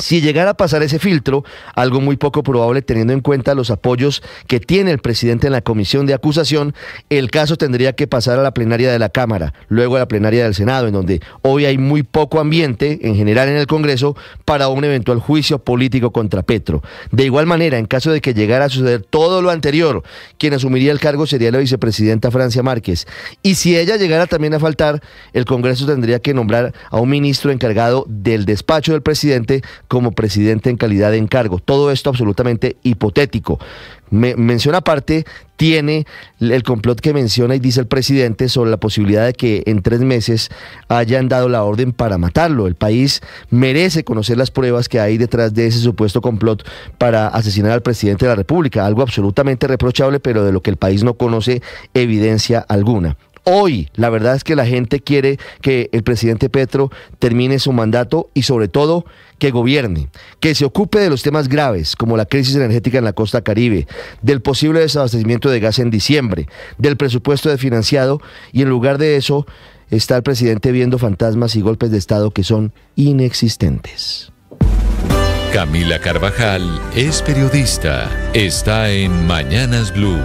Speaker 8: Si llegara a pasar ese filtro, algo muy poco probable teniendo en cuenta los apoyos que tiene el presidente en la comisión de acusación, el caso tendría que pasar a la plenaria de la Cámara, luego a la plenaria del Senado, en donde hoy hay muy poco ambiente, en general en el Congreso, para un eventual juicio político contra Petro. De igual manera, en caso de que llegara a suceder todo lo anterior, quien asumiría el cargo sería la vicepresidenta Francia Márquez. Y si ella llegara también a faltar, el Congreso tendría que nombrar a un ministro encargado del despacho del presidente como presidente en calidad de encargo. Todo esto absolutamente hipotético. Mención aparte tiene el complot que menciona y dice el presidente sobre la posibilidad de que en 3 meses hayan dado la orden para matarlo. El país merece conocer las pruebas que hay detrás de ese supuesto complot para asesinar al presidente de la República, algo absolutamente reprochable, pero de lo que el país no conoce evidencia alguna. Hoy, la verdad es que la gente quiere que el presidente Petro termine su mandato y sobre todo que gobierne, que se ocupe de los temas graves como la crisis energética en la costa Caribe, del posible desabastecimiento de gas en diciembre, del presupuesto desfinanciado, y en lugar de eso está el presidente viendo fantasmas y golpes de Estado que son inexistentes.
Speaker 1: Camila Carvajal es periodista. Está en Mañanas Blue.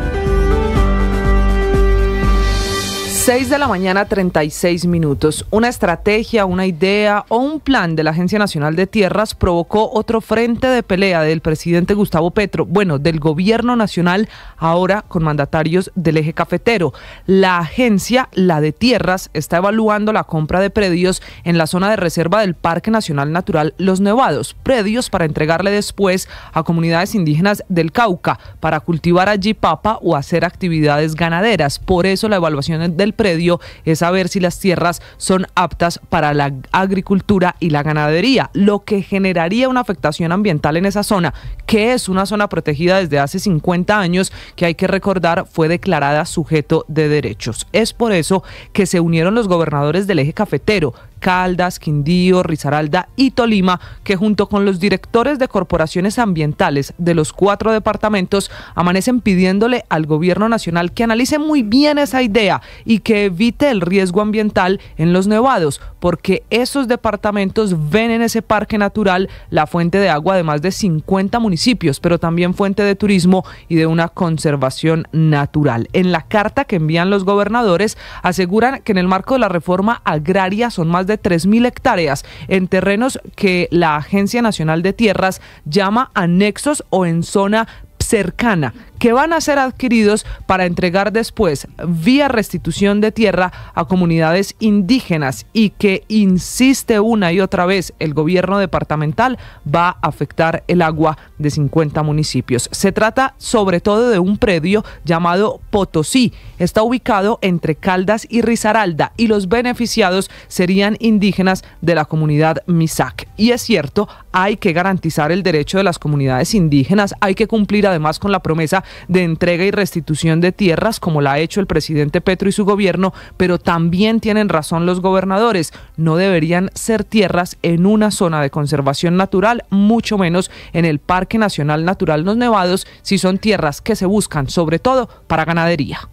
Speaker 13: 6 de la mañana, 36 minutos. Una estrategia, una idea o un plan de la Agencia Nacional de Tierras provocó otro frente de pelea del presidente Gustavo Petro, del gobierno nacional, ahora con mandatarios del eje cafetero. La agencia, la de Tierras, está evaluando la compra de predios en la zona de reserva del Parque Nacional Natural Los Nevados, predios para entregarle después a comunidades indígenas del Cauca para cultivar allí papa o hacer actividades ganaderas. Por eso la evaluación del predio es saber si las tierras son aptas para la agricultura y la ganadería, lo que generaría una afectación ambiental en esa zona, que es una zona protegida desde hace 50 años, que hay que recordar fue declarada sujeto de derechos. Es por eso que se unieron los gobernadores del eje cafetero, Caldas, Quindío, Risaralda y Tolima, que junto con los directores de corporaciones ambientales de los 4 departamentos amanecen pidiéndole al gobierno nacional que analice muy bien esa idea y que evite el riesgo ambiental en los nevados, porque esos departamentos ven en ese parque natural la fuente de agua de más de 50 municipios, pero también fuente de turismo y de una conservación natural. En la carta que envían los gobernadores aseguran que en el marco de la reforma agraria son más de 3.000 hectáreas en terrenos que la Agencia Nacional de Tierras llama anexos o en zona cercana, que van a ser adquiridos para entregar después vía restitución de tierra a comunidades indígenas, y que, insiste una y otra vez el gobierno departamental, va a afectar el agua de 50 municipios. Se trata sobre todo de un predio llamado Potosí. Está ubicado entre Caldas y Risaralda y los beneficiados serían indígenas de la comunidad Misak. Y es cierto, hay que garantizar el derecho de las comunidades indígenas, hay que cumplir además con la promesa de entrega y restitución de tierras, como la ha hecho el presidente Petro y su gobierno, pero también tienen razón los gobernadores, no deberían ser tierras en una zona de conservación natural, mucho menos en el Parque Nacional Natural Los Nevados, si son tierras que se buscan sobre todo para ganadería.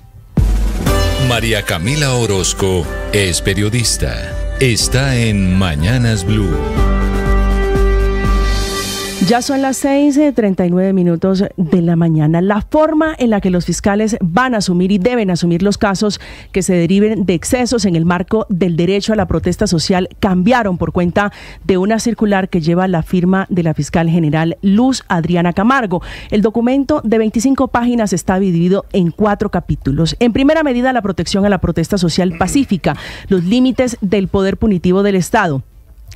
Speaker 1: María Camila Orozco es periodista. Está en Mañanas Blue.
Speaker 11: Ya son las 6:39 de la mañana. La forma en la que los fiscales van a asumir y deben asumir los casos que se deriven de excesos en el marco del derecho a la protesta social cambiaron por cuenta de una circular que lleva la firma de la fiscal general Luz Adriana Camargo. El documento de 25 páginas está dividido en 4 capítulos. En primera medida, la protección a la protesta social pacífica, los límites del poder punitivo del Estado,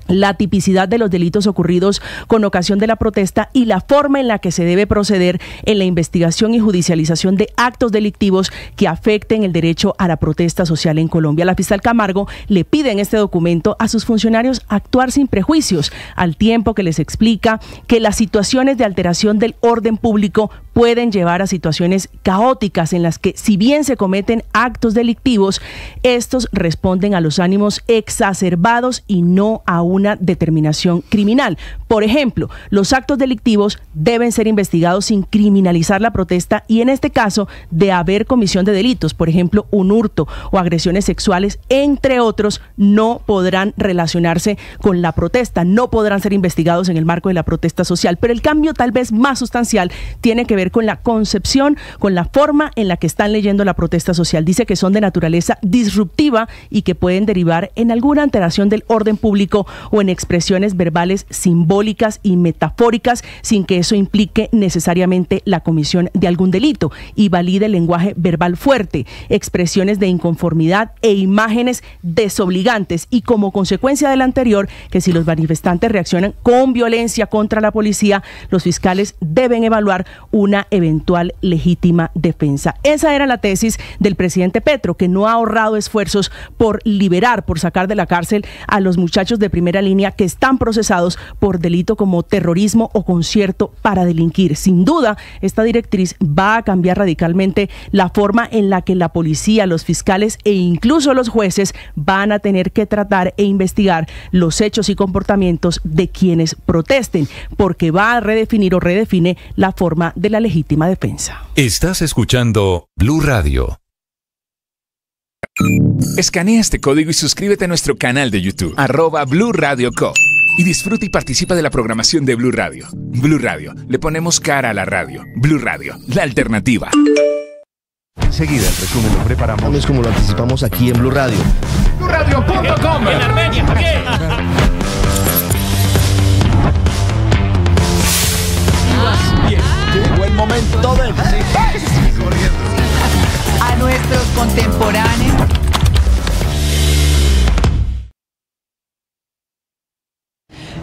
Speaker 11: la tipicidad de los delitos ocurridos con ocasión de la protesta y la forma en la que se debe proceder en la investigación y judicialización de actos delictivos que afecten el derecho a la protesta social en Colombia. La fiscal Camargo le pide en este documento a sus funcionarios actuar sin prejuicios, al tiempo que les explica que las situaciones de alteración del orden público pueden llevar a situaciones caóticas en las que, si bien se cometen actos delictivos, estos responden a los ánimos exacerbados y no a una determinación criminal. Por ejemplo, los actos delictivos deben ser investigados sin criminalizar la protesta y, en este caso, de haber comisión de delitos, por ejemplo, un hurto o agresiones sexuales, entre otros, no podrán relacionarse con la protesta, no podrán ser investigados en el marco de la protesta social. Pero el cambio tal vez más sustancial tiene que ver con la concepción, con la forma en la que están leyendo la protesta social. Dice que son de naturaleza disruptiva y que pueden derivar en alguna alteración del orden público o en expresiones verbales simbólicas y metafóricas, sin que eso implique necesariamente la comisión de algún delito, y valida el lenguaje verbal fuerte, expresiones de inconformidad e imágenes desobligantes, y como consecuencia del anterior, que si los manifestantes reaccionan con violencia contra la policía, los fiscales deben evaluar una eventual legítima defensa. Esa era la tesis del presidente Petro, que no ha ahorrado esfuerzos por liberar, por sacar de la cárcel a los muchachos de primera línea que están procesados por delito como terrorismo o concierto para delinquir. Sin duda, esta directriz va a cambiar radicalmente la forma en la que la policía, los fiscales e incluso los jueces van a tener que tratar e investigar los hechos y comportamientos de quienes protesten, porque va a redefinir o redefine la forma de la legítima defensa.
Speaker 1: Estás escuchando Blue Radio.
Speaker 31: Escanea este código y suscríbete a nuestro canal de YouTube, @Blue Radio Co. Y disfruta y participa de la programación de Blue Radio. Blue Radio, le ponemos cara a la radio. Blue Radio, la alternativa.
Speaker 4: Enseguida, el resumen lo preparamos.
Speaker 8: Como lo anticipamos aquí en Blue Radio.
Speaker 31: BlueRadio.com.
Speaker 14: En Armenia,
Speaker 15: Llegó el momento del a nuestros contemporáneos.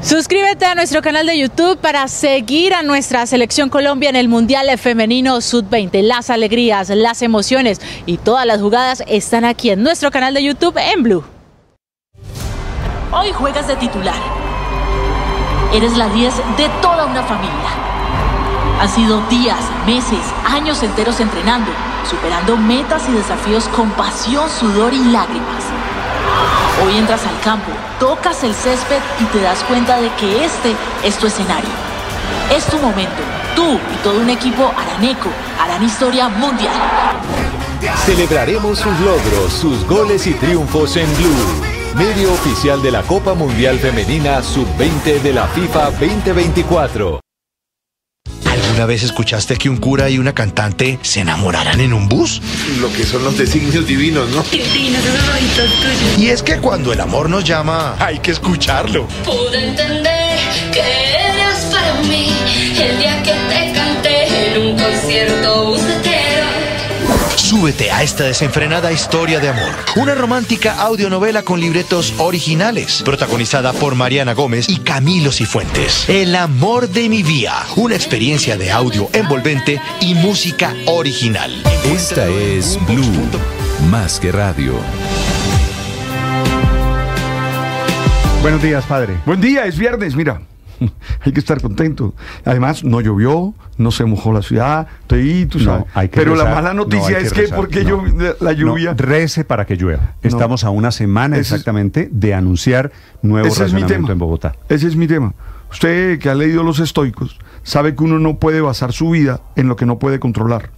Speaker 10: Suscríbete a nuestro canal de YouTube para seguir a nuestra selección Colombia en el Mundial Femenino Sub-20. Las alegrías, las emociones y todas las jugadas están aquí en nuestro canal de YouTube en Blue. Hoy juegas de titular. Eres la 10 de toda una familia. Han sido días, meses, años enteros entrenando, superando metas y desafíos con pasión, sudor y lágrimas. Hoy entras al campo, tocas el césped y te das cuenta de que este es tu escenario. Es tu momento. Tú y todo un equipo araneco harán historia mundial.
Speaker 2: Celebraremos sus logros, sus goles y triunfos en Blue, medio oficial de la Copa Mundial Femenina Sub-20 de la FIFA 2024.
Speaker 6: ¿Alguna vez escuchaste que un cura y una cantante se enamoraran en un bus?
Speaker 7: Lo que son los designios divinos, ¿no?
Speaker 14: Divinos, esos ojitos tuyos.
Speaker 6: Y es que cuando el amor nos llama, hay que escucharlo.
Speaker 14: Pude entender que eras para mí el día que te canté en un concierto bucetero.
Speaker 6: Súbete a esta desenfrenada historia de amor. Una romántica audionovela con libretos originales, protagonizada por Mariana Gómez y Camilo Cifuentes. El amor de mi vida. Una experiencia de audio envolvente y música original.
Speaker 1: Esta es Blue, más que radio.
Speaker 4: Buenos días, padre.
Speaker 17: Buen día, es viernes, mira. Hay que estar contento. Además, no llovió, no se mojó la ciudad, tú sabes. Pero rezar, la mala noticia es que porque la lluvia...
Speaker 4: rece para que llueva. Estamos a una semana exactamente de anunciar nuevo racionamiento en Bogotá.
Speaker 17: Ese es mi tema. Usted que ha leído los estoicos, sabe que uno no puede basar su vida en lo que no puede controlar.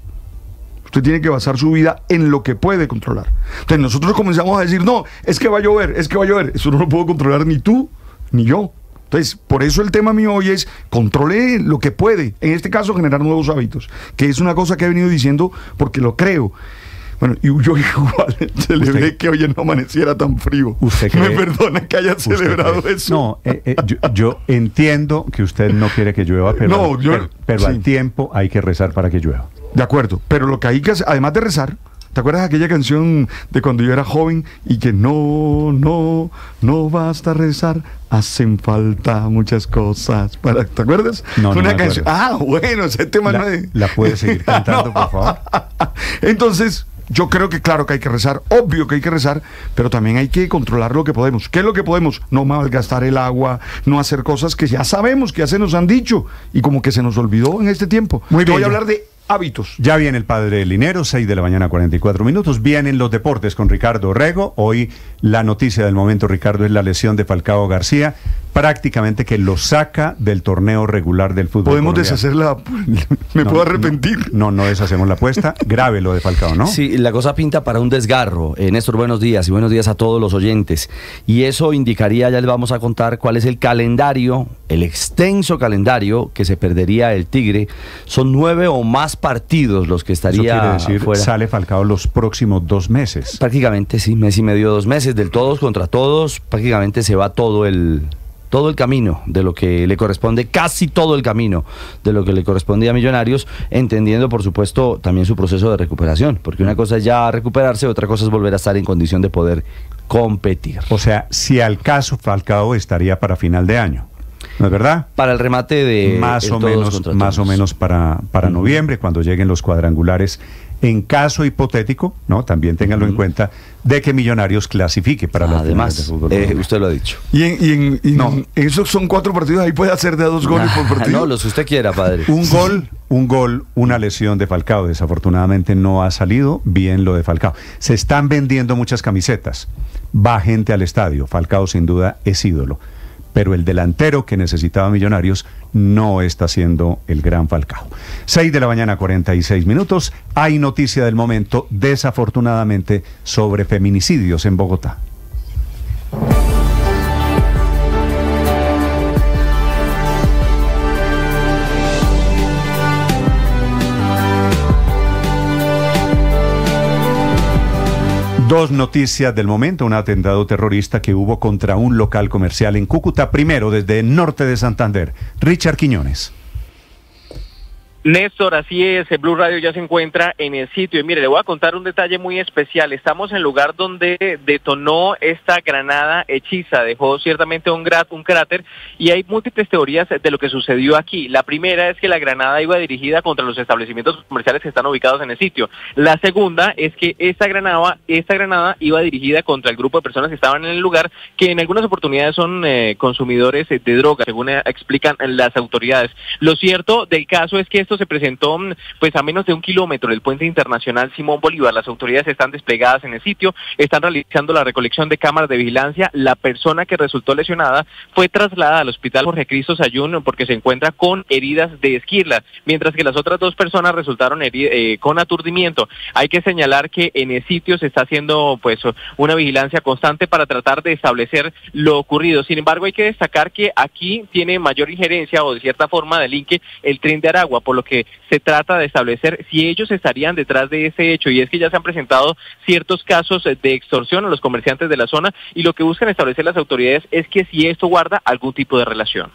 Speaker 17: Usted tiene que basar su vida en lo que puede controlar. Entonces nosotros comenzamos a decir, no, es que va a llover, es que va a llover. Eso no lo puedo controlar ni tú, ni yo. Entonces, por eso el tema mío hoy es controle lo que puede, en este caso generar nuevos hábitos, que es una cosa que he venido diciendo porque lo creo. Bueno, y yo igual se le ve que hoy no amaneciera tan frío. Me perdona que haya celebrado eso.
Speaker 4: No, yo entiendo que usted no quiere que llueva, pero, pero al tiempo hay que rezar para que llueva.
Speaker 17: De acuerdo, pero lo que hay que hacer, además de rezar, ¿te acuerdas de aquella canción de cuando yo era joven y que no basta rezar, hacen falta muchas cosas? ¿Te acuerdas?
Speaker 4: No,
Speaker 17: una
Speaker 4: no
Speaker 17: canción. Ah, bueno, ese tema no es...
Speaker 4: ¿La puede seguir cantando, por favor?
Speaker 17: Entonces, yo creo que claro que hay que rezar, obvio que hay que rezar, pero también hay que controlar lo que podemos. ¿Qué es lo que podemos? No malgastar el agua, no hacer cosas que ya sabemos, que ya se nos han dicho y como que se nos olvidó en este tiempo.
Speaker 4: Muy bien.
Speaker 17: Voy a hablar de hábitos.
Speaker 4: Ya viene el padre Linero, 6 de la mañana, 44 minutos. Vienen los deportes con Ricardo Rego. Hoy la noticia del momento, Ricardo, es la lesión de Falcao García, prácticamente que lo saca del torneo regular del fútbol.
Speaker 17: Podemos deshacerla, me puedo arrepentir.
Speaker 4: No deshacemos la apuesta. Grave lo de Falcao, ¿no?
Speaker 18: Sí, la cosa pinta para un desgarro. Néstor, buenos días y buenos días a todos los oyentes. Y eso indicaría, ya les vamos a contar cuál es el calendario, el extenso calendario que se perdería el Tigre. Son 9 o más partidos los que estaría
Speaker 4: eso quiere decir,
Speaker 18: fuera.
Speaker 4: Sale Falcao los próximos 2 meses.
Speaker 18: Prácticamente, sí, mes y medio, 2 meses, del todos contra todos. Prácticamente se va todo el camino de lo que le corresponde, casi todo el camino de lo que le correspondía a Millonarios, entendiendo por supuesto también su proceso de recuperación, porque una cosa es ya recuperarse, otra cosa es volver a estar en condición de poder competir.
Speaker 4: O sea, si al caso Falcao estaría para final de año, ¿no es verdad?
Speaker 18: Para el remate de
Speaker 4: más o menos para noviembre, cuando lleguen los cuadrangulares. En caso hipotético, ¿no? También ténganlo en cuenta, de que Millonarios clasifique para las finales de fútbol.
Speaker 18: Usted lo ha dicho.
Speaker 17: Y esos son 4 partidos, ahí puede hacer de a 2 goles por partido.
Speaker 18: No, los que usted quiera, padre.
Speaker 4: Un gol, una lesión de Falcao. Desafortunadamente no ha salido bien lo de Falcao. Se están vendiendo muchas camisetas. Va gente al estadio. Falcao sin duda es ídolo. Pero el delantero que necesitaba Millonarios no está siendo el gran Falcao. 6 de la mañana, 46 minutos. Hay noticia del momento, desafortunadamente, sobre feminicidios en Bogotá. Dos noticias del momento, un atentado terrorista que hubo contra un local comercial en Cúcuta, primero desde el norte de Santander. Richard Quiñones.
Speaker 19: Néstor, así es, Blue Radio ya se encuentra en el sitio y mire, le voy a contar un detalle muy especial. Estamos en el lugar donde detonó esta granada hechiza, dejó ciertamente un cráter y hay múltiples teorías de lo que sucedió aquí. La primera es que la granada iba dirigida contra los establecimientos comerciales que están ubicados en el sitio. La segunda es que esta granada iba dirigida contra el grupo de personas que estaban en el lugar, que en algunas oportunidades son consumidores de drogas, según explican las autoridades. Lo cierto del caso es que estos esto se presentó pues a menos de 1 kilómetro del puente internacional Simón Bolívar. Las autoridades están desplegadas en el sitio, están realizando la recolección de cámaras de vigilancia. La persona que resultó lesionada fue trasladada al hospital Jorge Cristo Sayún porque se encuentra con heridas de esquirla, mientras que las otras 2 personas resultaron con aturdimiento. Hay que señalar que en el sitio se está haciendo pues una vigilancia constante para tratar de establecer lo ocurrido. Sin embargo, hay que destacar que aquí tiene mayor injerencia o de cierta forma delinque el Tren de Aragua, por lo que se trata de establecer si ellos estarían detrás de ese hecho, y es que ya se han presentado ciertos casos de extorsión a los comerciantes de la zona, y lo que buscan establecer las autoridades es que si esto guarda algún tipo de relación.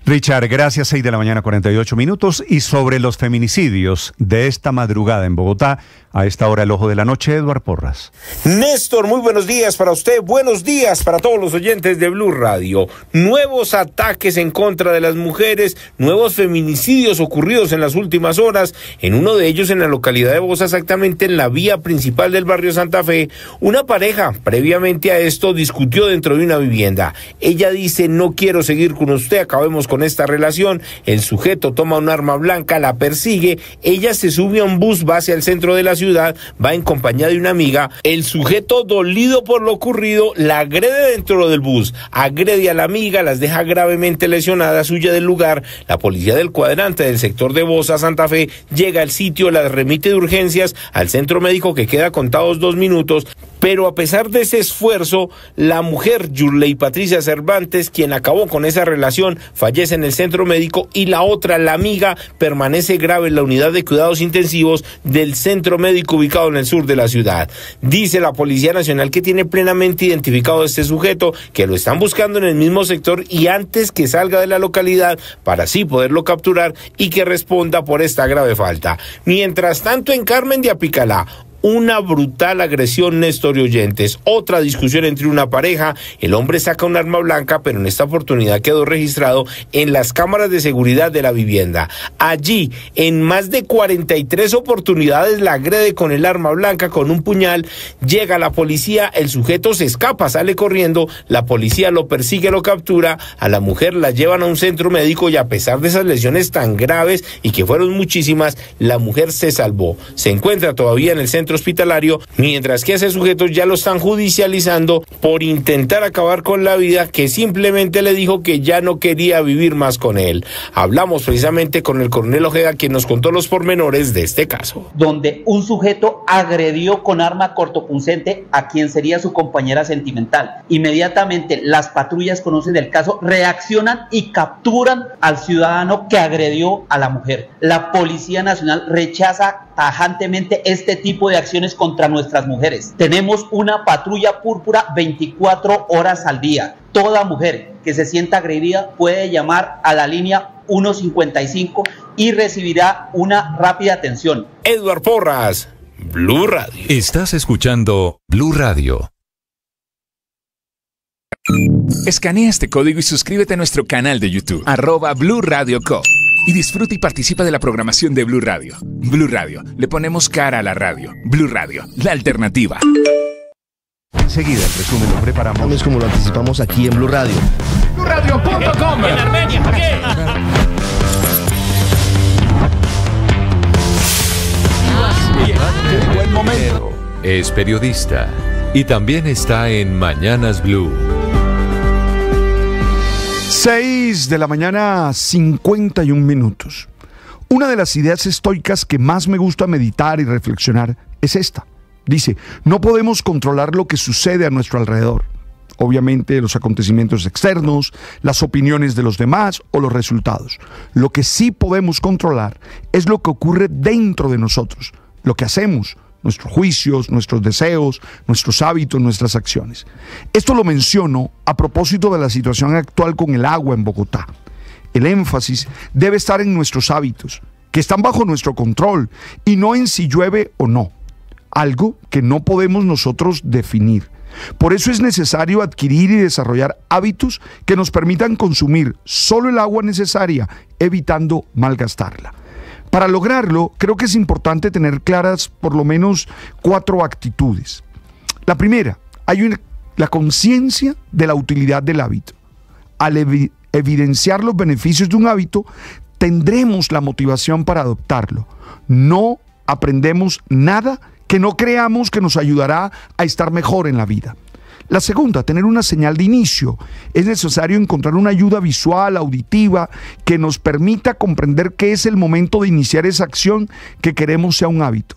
Speaker 4: Richard, gracias. 6 de la mañana, 48 minutos. Y sobre los feminicidios de esta madrugada en Bogotá, a esta hora el ojo de la noche, Eduard Porras.
Speaker 20: Néstor, muy buenos días para usted, buenos días para todos los oyentes de Blue Radio. Nuevos ataques en contra de las mujeres, nuevos feminicidios ocurridos en las últimas horas, en uno de ellos en la localidad de Bosa, exactamente en la vía principal del barrio Santa Fe. Una pareja, previamente a esto, discutió dentro de una vivienda. Ella dice, no quiero seguir con usted, acabemos con esta relación. El sujeto toma un arma blanca, la persigue, ella se sube a un bus, va hacia el centro de la ciudad, va en compañía de una amiga. El sujeto, dolido por lo ocurrido, la agrede dentro del bus, agrede a la amiga, las deja gravemente lesionadas, huye del lugar. La policía del cuadrante del sector de Bosa, Santa Fe, llega al sitio, las remite de urgencias al centro médico, que queda contados 2 minutos. Pero a pesar de ese esfuerzo, la mujer Yurley Patricia Cervantes, quien acabó con esa relación, fallece en el centro médico, y la otra, la amiga, permanece grave en la unidad de cuidados intensivos del centro médico ubicado en el sur de la ciudad. Dice la Policía Nacional que tiene plenamente identificado a este sujeto, que lo están buscando en el mismo sector y antes que salga de la localidad para así poderlo capturar y que responda por esta grave falta. Mientras tanto, en Carmen de Apicalá, una brutal agresión, Néstor y oyentes. Otra discusión entre una pareja. El hombre saca un arma blanca, pero en esta oportunidad quedó registrado en las cámaras de seguridad de la vivienda. Allí, en más de 43 oportunidades, la agrede con el arma blanca, con un puñal. Llega la policía, el sujeto se escapa, sale corriendo, la policía lo persigue, lo captura, a la mujer la llevan a un centro médico y a pesar de esas lesiones tan graves y que fueron muchísimas, la mujer se salvó. Se encuentra todavía en el centro hospitalario, mientras que a ese sujeto ya lo están judicializando por intentar acabar con la vida, que simplemente le dijo que ya no quería vivir más con él. Hablamos precisamente con el coronel Ojeda, quien nos contó los pormenores de este caso.
Speaker 21: Donde un sujeto agredió con arma cortopunzente a quien sería su compañera sentimental. Inmediatamente las patrullas conocen el caso, reaccionan y capturan al ciudadano que agredió a la mujer. La Policía Nacional rechaza tajantemente este tipo de acciones contra nuestras mujeres. Tenemos una patrulla púrpura 24 horas al día. Toda mujer que se sienta agredida puede llamar a la línea 155 y recibirá una rápida atención.
Speaker 20: Eduard Porras, Blue Radio.
Speaker 1: Estás escuchando Blue Radio.
Speaker 31: Escanea este código y suscríbete a nuestro canal de YouTube, @Blue Radio Co. Y disfruta y participa de la programación de Blue Radio. Blue Radio, le ponemos cara a la radio. Blue Radio, la alternativa.
Speaker 4: Enseguida, el resumen lo preparamos.
Speaker 8: Es como lo anticipamos aquí en Blue Radio.
Speaker 31: BlueRadio.com.
Speaker 22: En Armenia, ¿por qué?
Speaker 1: Llegó el momento. Es periodista y también está en Mañanas Blue.
Speaker 17: 6 de la mañana, 51 minutos. Una de las ideas estoicas que más me gusta meditar y reflexionar es esta. Dice, no podemos controlar lo que sucede a nuestro alrededor. Obviamente los acontecimientos externos, las opiniones de los demás o los resultados. Lo que sí podemos controlar es lo que ocurre dentro de nosotros, lo que hacemos, nuestros juicios, nuestros deseos, nuestros hábitos, nuestras acciones. Esto lo menciono a propósito de la situación actual con el agua en Bogotá. El énfasis debe estar en nuestros hábitos, que están bajo nuestro control, y no en si llueve o no, algo que no podemos nosotros definir. Por eso es necesario adquirir y desarrollar hábitos que nos permitan consumir solo el agua necesaria, evitando malgastarla. Para lograrlo, creo que es importante tener claras por lo menos 4 actitudes. La primera, la conciencia de la utilidad del hábito. Al evidenciar los beneficios de un hábito, tendremos la motivación para adoptarlo. No aprendemos nada que no creamos que nos ayudará a estar mejor en la vida. La segunda, tener una señal de inicio. Es necesario encontrar una ayuda visual, auditiva, que nos permita comprender qué es el momento de iniciar esa acción que queremos sea un hábito.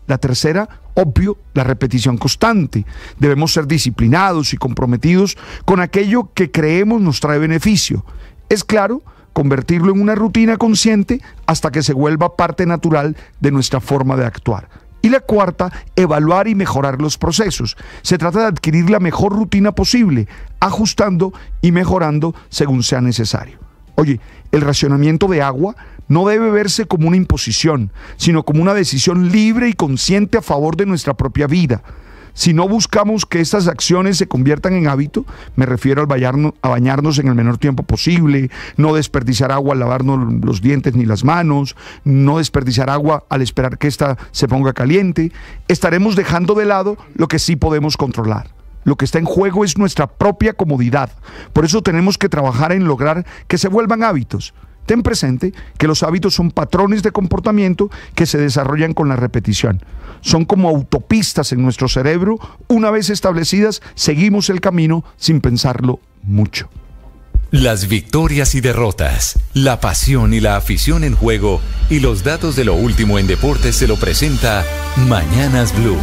Speaker 17: La tercera, obvio, la repetición constante. Debemos ser disciplinados y comprometidos con aquello que creemos nos trae beneficio. Es claro, convertirlo en una rutina consciente hasta que se vuelva parte natural de nuestra forma de actuar. Y la cuarta, evaluar y mejorar los procesos. Se trata de adquirir la mejor rutina posible, ajustando y mejorando según sea necesario. Oye, el racionamiento de agua no debe verse como una imposición, sino como una decisión libre y consciente a favor de nuestra propia vida. Si no buscamos que estas acciones se conviertan en hábito, me refiero a bañarnos en el menor tiempo posible, no desperdiciar agua al lavarnos los dientes ni las manos, no desperdiciar agua al esperar que ésta se ponga caliente, estaremos dejando de lado lo que sí podemos controlar. Lo que está en juego es nuestra propia comodidad. Por eso tenemos que trabajar en lograr que se vuelvan hábitos. Ten presente que los hábitos son patrones de comportamiento que se desarrollan con la repetición. Son como autopistas en nuestro cerebro. Una vez establecidas, seguimos el camino sin pensarlo mucho.
Speaker 1: Las victorias y derrotas, la pasión y la afición en juego y los datos de lo último en deportes se lo presenta Mañanas Blue.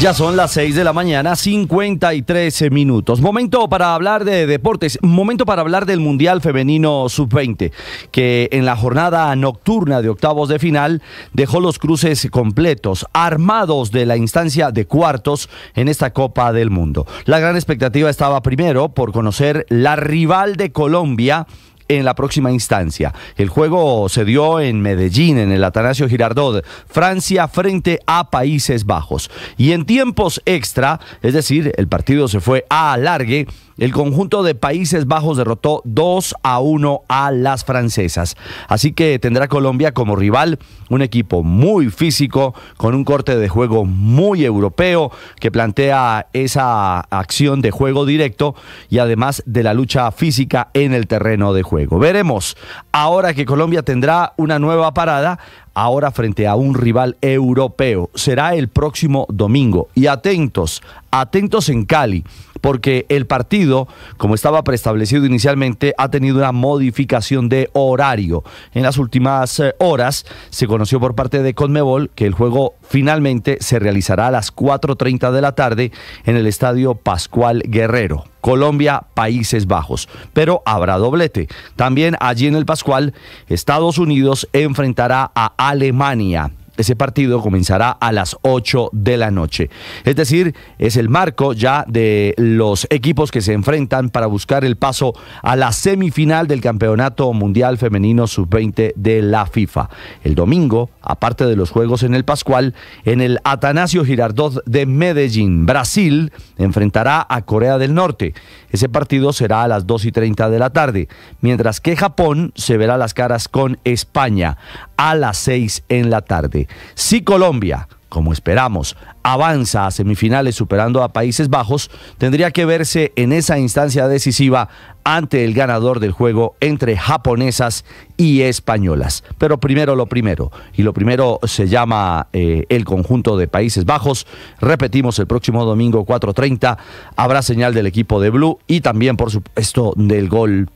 Speaker 18: Ya son las 6 de la mañana, 53 minutos. Momento para hablar de deportes, momento para hablar del Mundial Femenino Sub-20, que en la jornada nocturna de octavos de final dejó los cruces completos, armados de la instancia de cuartos en esta Copa del Mundo. La gran expectativa estaba primero por conocer la rival de Colombia en la próxima instancia. El juego se dio en Medellín, en el Atanasio Girardot, Francia frente a Países Bajos. Y en tiempos extra, es decir, el partido se fue a alargue, el conjunto de Países Bajos derrotó 2-1 a las francesas. Así que tendrá Colombia como rival un equipo muy físico, con un corte de juego muy europeo, que plantea esa acción de juego directo y además de la lucha física en el terreno de juego. Veremos, ahora que Colombia tendrá una nueva parada, ahora frente a un rival europeo. Será el próximo domingo. Y atentos en Cali, porque el partido, como estaba preestablecido inicialmente, ha tenido una modificación de horario. En las últimas horas se conoció por parte de Conmebol que el juego finalmente se realizará a las 4:30 de la tarde en el Estadio Pascual Guerrero. Colombia, Países Bajos. Pero habrá doblete. También allí en el Pascual, Estados Unidos enfrentará a Alemania. Ese partido comenzará a las 8 de la noche. Es decir, es el marco ya de los equipos que se enfrentan para buscar el paso a la semifinal del Campeonato Mundial Femenino Sub-20 de la FIFA. El domingo, aparte de los juegos en el Pascual, en el Atanasio Girardot de Medellín, Brasil enfrentará a Corea del Norte. Ese partido será a las 2:30 de la tarde, mientras que Japón se verá las caras con España a las 6 en la tarde. Si Colombia, como esperamos, avanza a semifinales superando a Países Bajos, tendría que verse en esa instancia decisiva ante el ganador del juego entre japonesas y españolas. Pero primero lo primero, y lo primero se llama el conjunto de Países Bajos. Repetimos, el próximo domingo 4:30 habrá señal del equipo de Blue y también, por supuesto, del Gol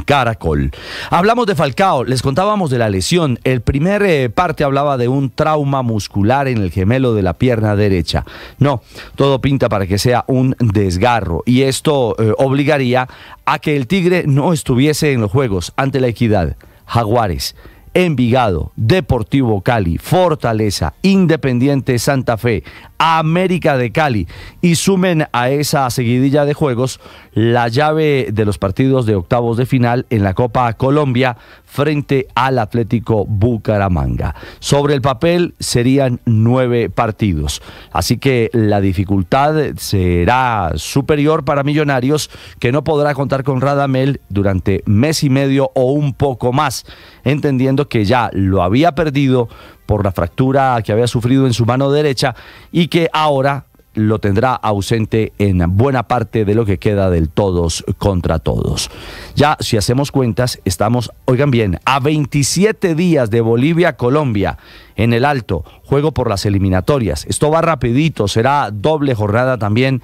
Speaker 18: Caracol. Hablamos de Falcao, les contábamos de la lesión. El primer parte hablaba de un trauma muscular en el gemelo de la pierna derecha. No, todo pinta para que sea un desgarro, y esto obligaría a que el Tigre no estuviese en los juegos ante La Equidad, Jaguares, Envigado, Deportivo Cali, Fortaleza, Independiente Santa Fe, América de Cali, y sumen a esa seguidilla de juegos la llave de los partidos de octavos de final en la Copa Colombia frente al Atlético Bucaramanga. Sobre el papel serían 9 partidos, así que la dificultad será superior para Millonarios, que no podrá contar con Radamel durante mes y medio o un poco más, entendiendo que ya lo había perdido por la fractura que había sufrido en su mano derecha y que ahora lo tendrá ausente en buena parte de lo que queda del todos contra todos. Ya, si hacemos cuentas, estamos, oigan bien, a 27 días de Bolivia-Colombia en el Alto, juego por las eliminatorias. Esto va rapidito, será doble jornada también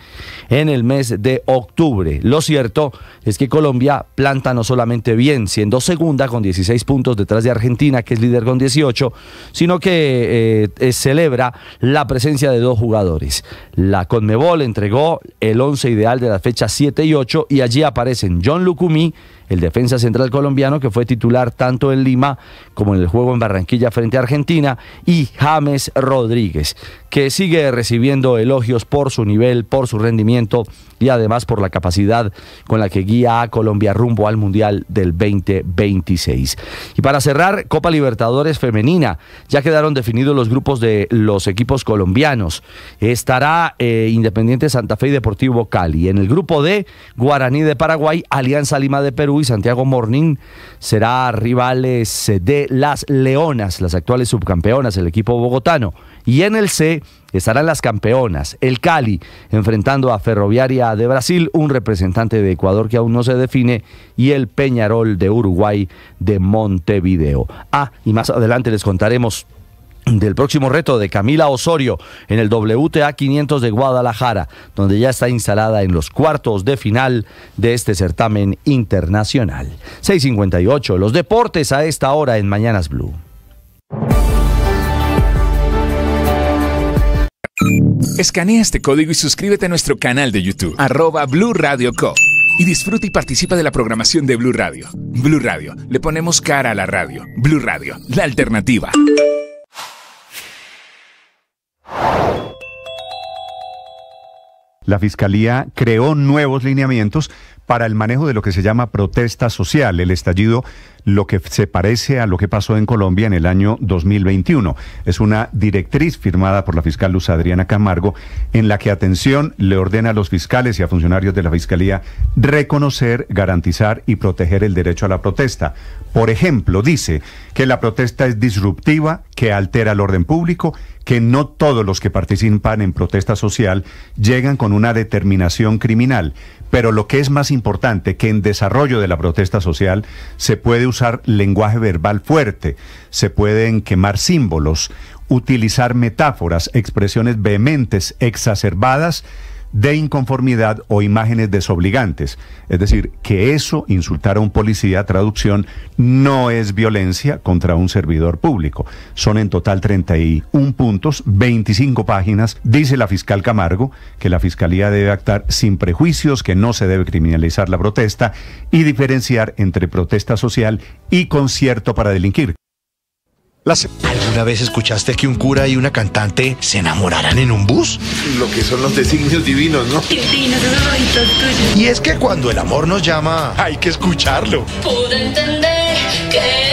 Speaker 18: en el mes de octubre. Lo cierto es que Colombia planta no solamente bien, siendo segunda con 16 puntos detrás de Argentina, que es líder con 18, sino que celebra la presencia de dos jugadores. La Conmebol entregó el 11 ideal de las fechas 7 y 8 y allí aparecen John Lucumí, el defensa central colombiano que fue titular tanto en Lima como en el juego en Barranquilla frente a Argentina, y James Rodríguez, que sigue recibiendo elogios por su nivel, por su rendimiento y además por la capacidad con la que guía a Colombia rumbo al Mundial del 2026. Y para cerrar, Copa Libertadores Femenina, ya quedaron definidos los grupos de los equipos colombianos. Estará Independiente Santa Fe y Deportivo Cali. En el grupo D, Guaraní de Paraguay, Alianza Lima de Perú y Santiago Morning será rivales de las Leonas, las actuales subcampeonas, el equipo bogotano. Y en el C estarán las campeonas, el Cali, enfrentando a Ferroviaria de Brasil, un representante de Ecuador que aún no se define, y el Peñarol de Uruguay de Montevideo. Y más adelante les contaremos del próximo reto de Camila Osorio en el WTA 500 de Guadalajara, donde ya está instalada en los cuartos de final de este certamen internacional. 6:58, los deportes a esta hora en Mañanas Blue.
Speaker 31: Escanea este código y suscríbete a nuestro canal de YouTube, @Blue Radio Co. Y disfruta y participa de la programación de Blue Radio. Blue Radio, le ponemos cara a la radio. Blue Radio, la alternativa.
Speaker 4: La Fiscalía creó nuevos lineamientos para el manejo de lo que se llama protesta social, el estallido, lo que se parece a lo que pasó en Colombia en el año 2021. Es una directriz firmada por la fiscal Luz Adriana Camargo, en la que, atención, le ordena a los fiscales y a funcionarios de la Fiscalía reconocer, garantizar y proteger el derecho a la protesta. Por ejemplo, dice que la protesta es disruptiva, que altera el orden público, que no todos los que participan en protesta social llegan con una determinación criminal. Pero lo que es más importante, que en desarrollo de la protesta social se puede usar lenguaje verbal fuerte, se pueden quemar símbolos, utilizar metáforas, expresiones vehementes, exacerbadas, de inconformidad o imágenes desobligantes. Es decir, que eso, insultar a un policía, traducción, no es violencia contra un servidor público. Son en total 31 puntos, 25 páginas. Dice la fiscal Camargo que la Fiscalía debe actuar sin prejuicios, que no se debe criminalizar la protesta y diferenciar entre protesta social y concierto para delinquir.
Speaker 6: ¿Alguna vez escuchaste que un cura y una cantante se enamoraran en un bus?
Speaker 7: Lo que son los designios divinos, ¿no?
Speaker 14: Divinos, esos ojitos tuyos.
Speaker 6: Y es que cuando el amor nos llama, hay que escucharlo.
Speaker 14: Pude entender que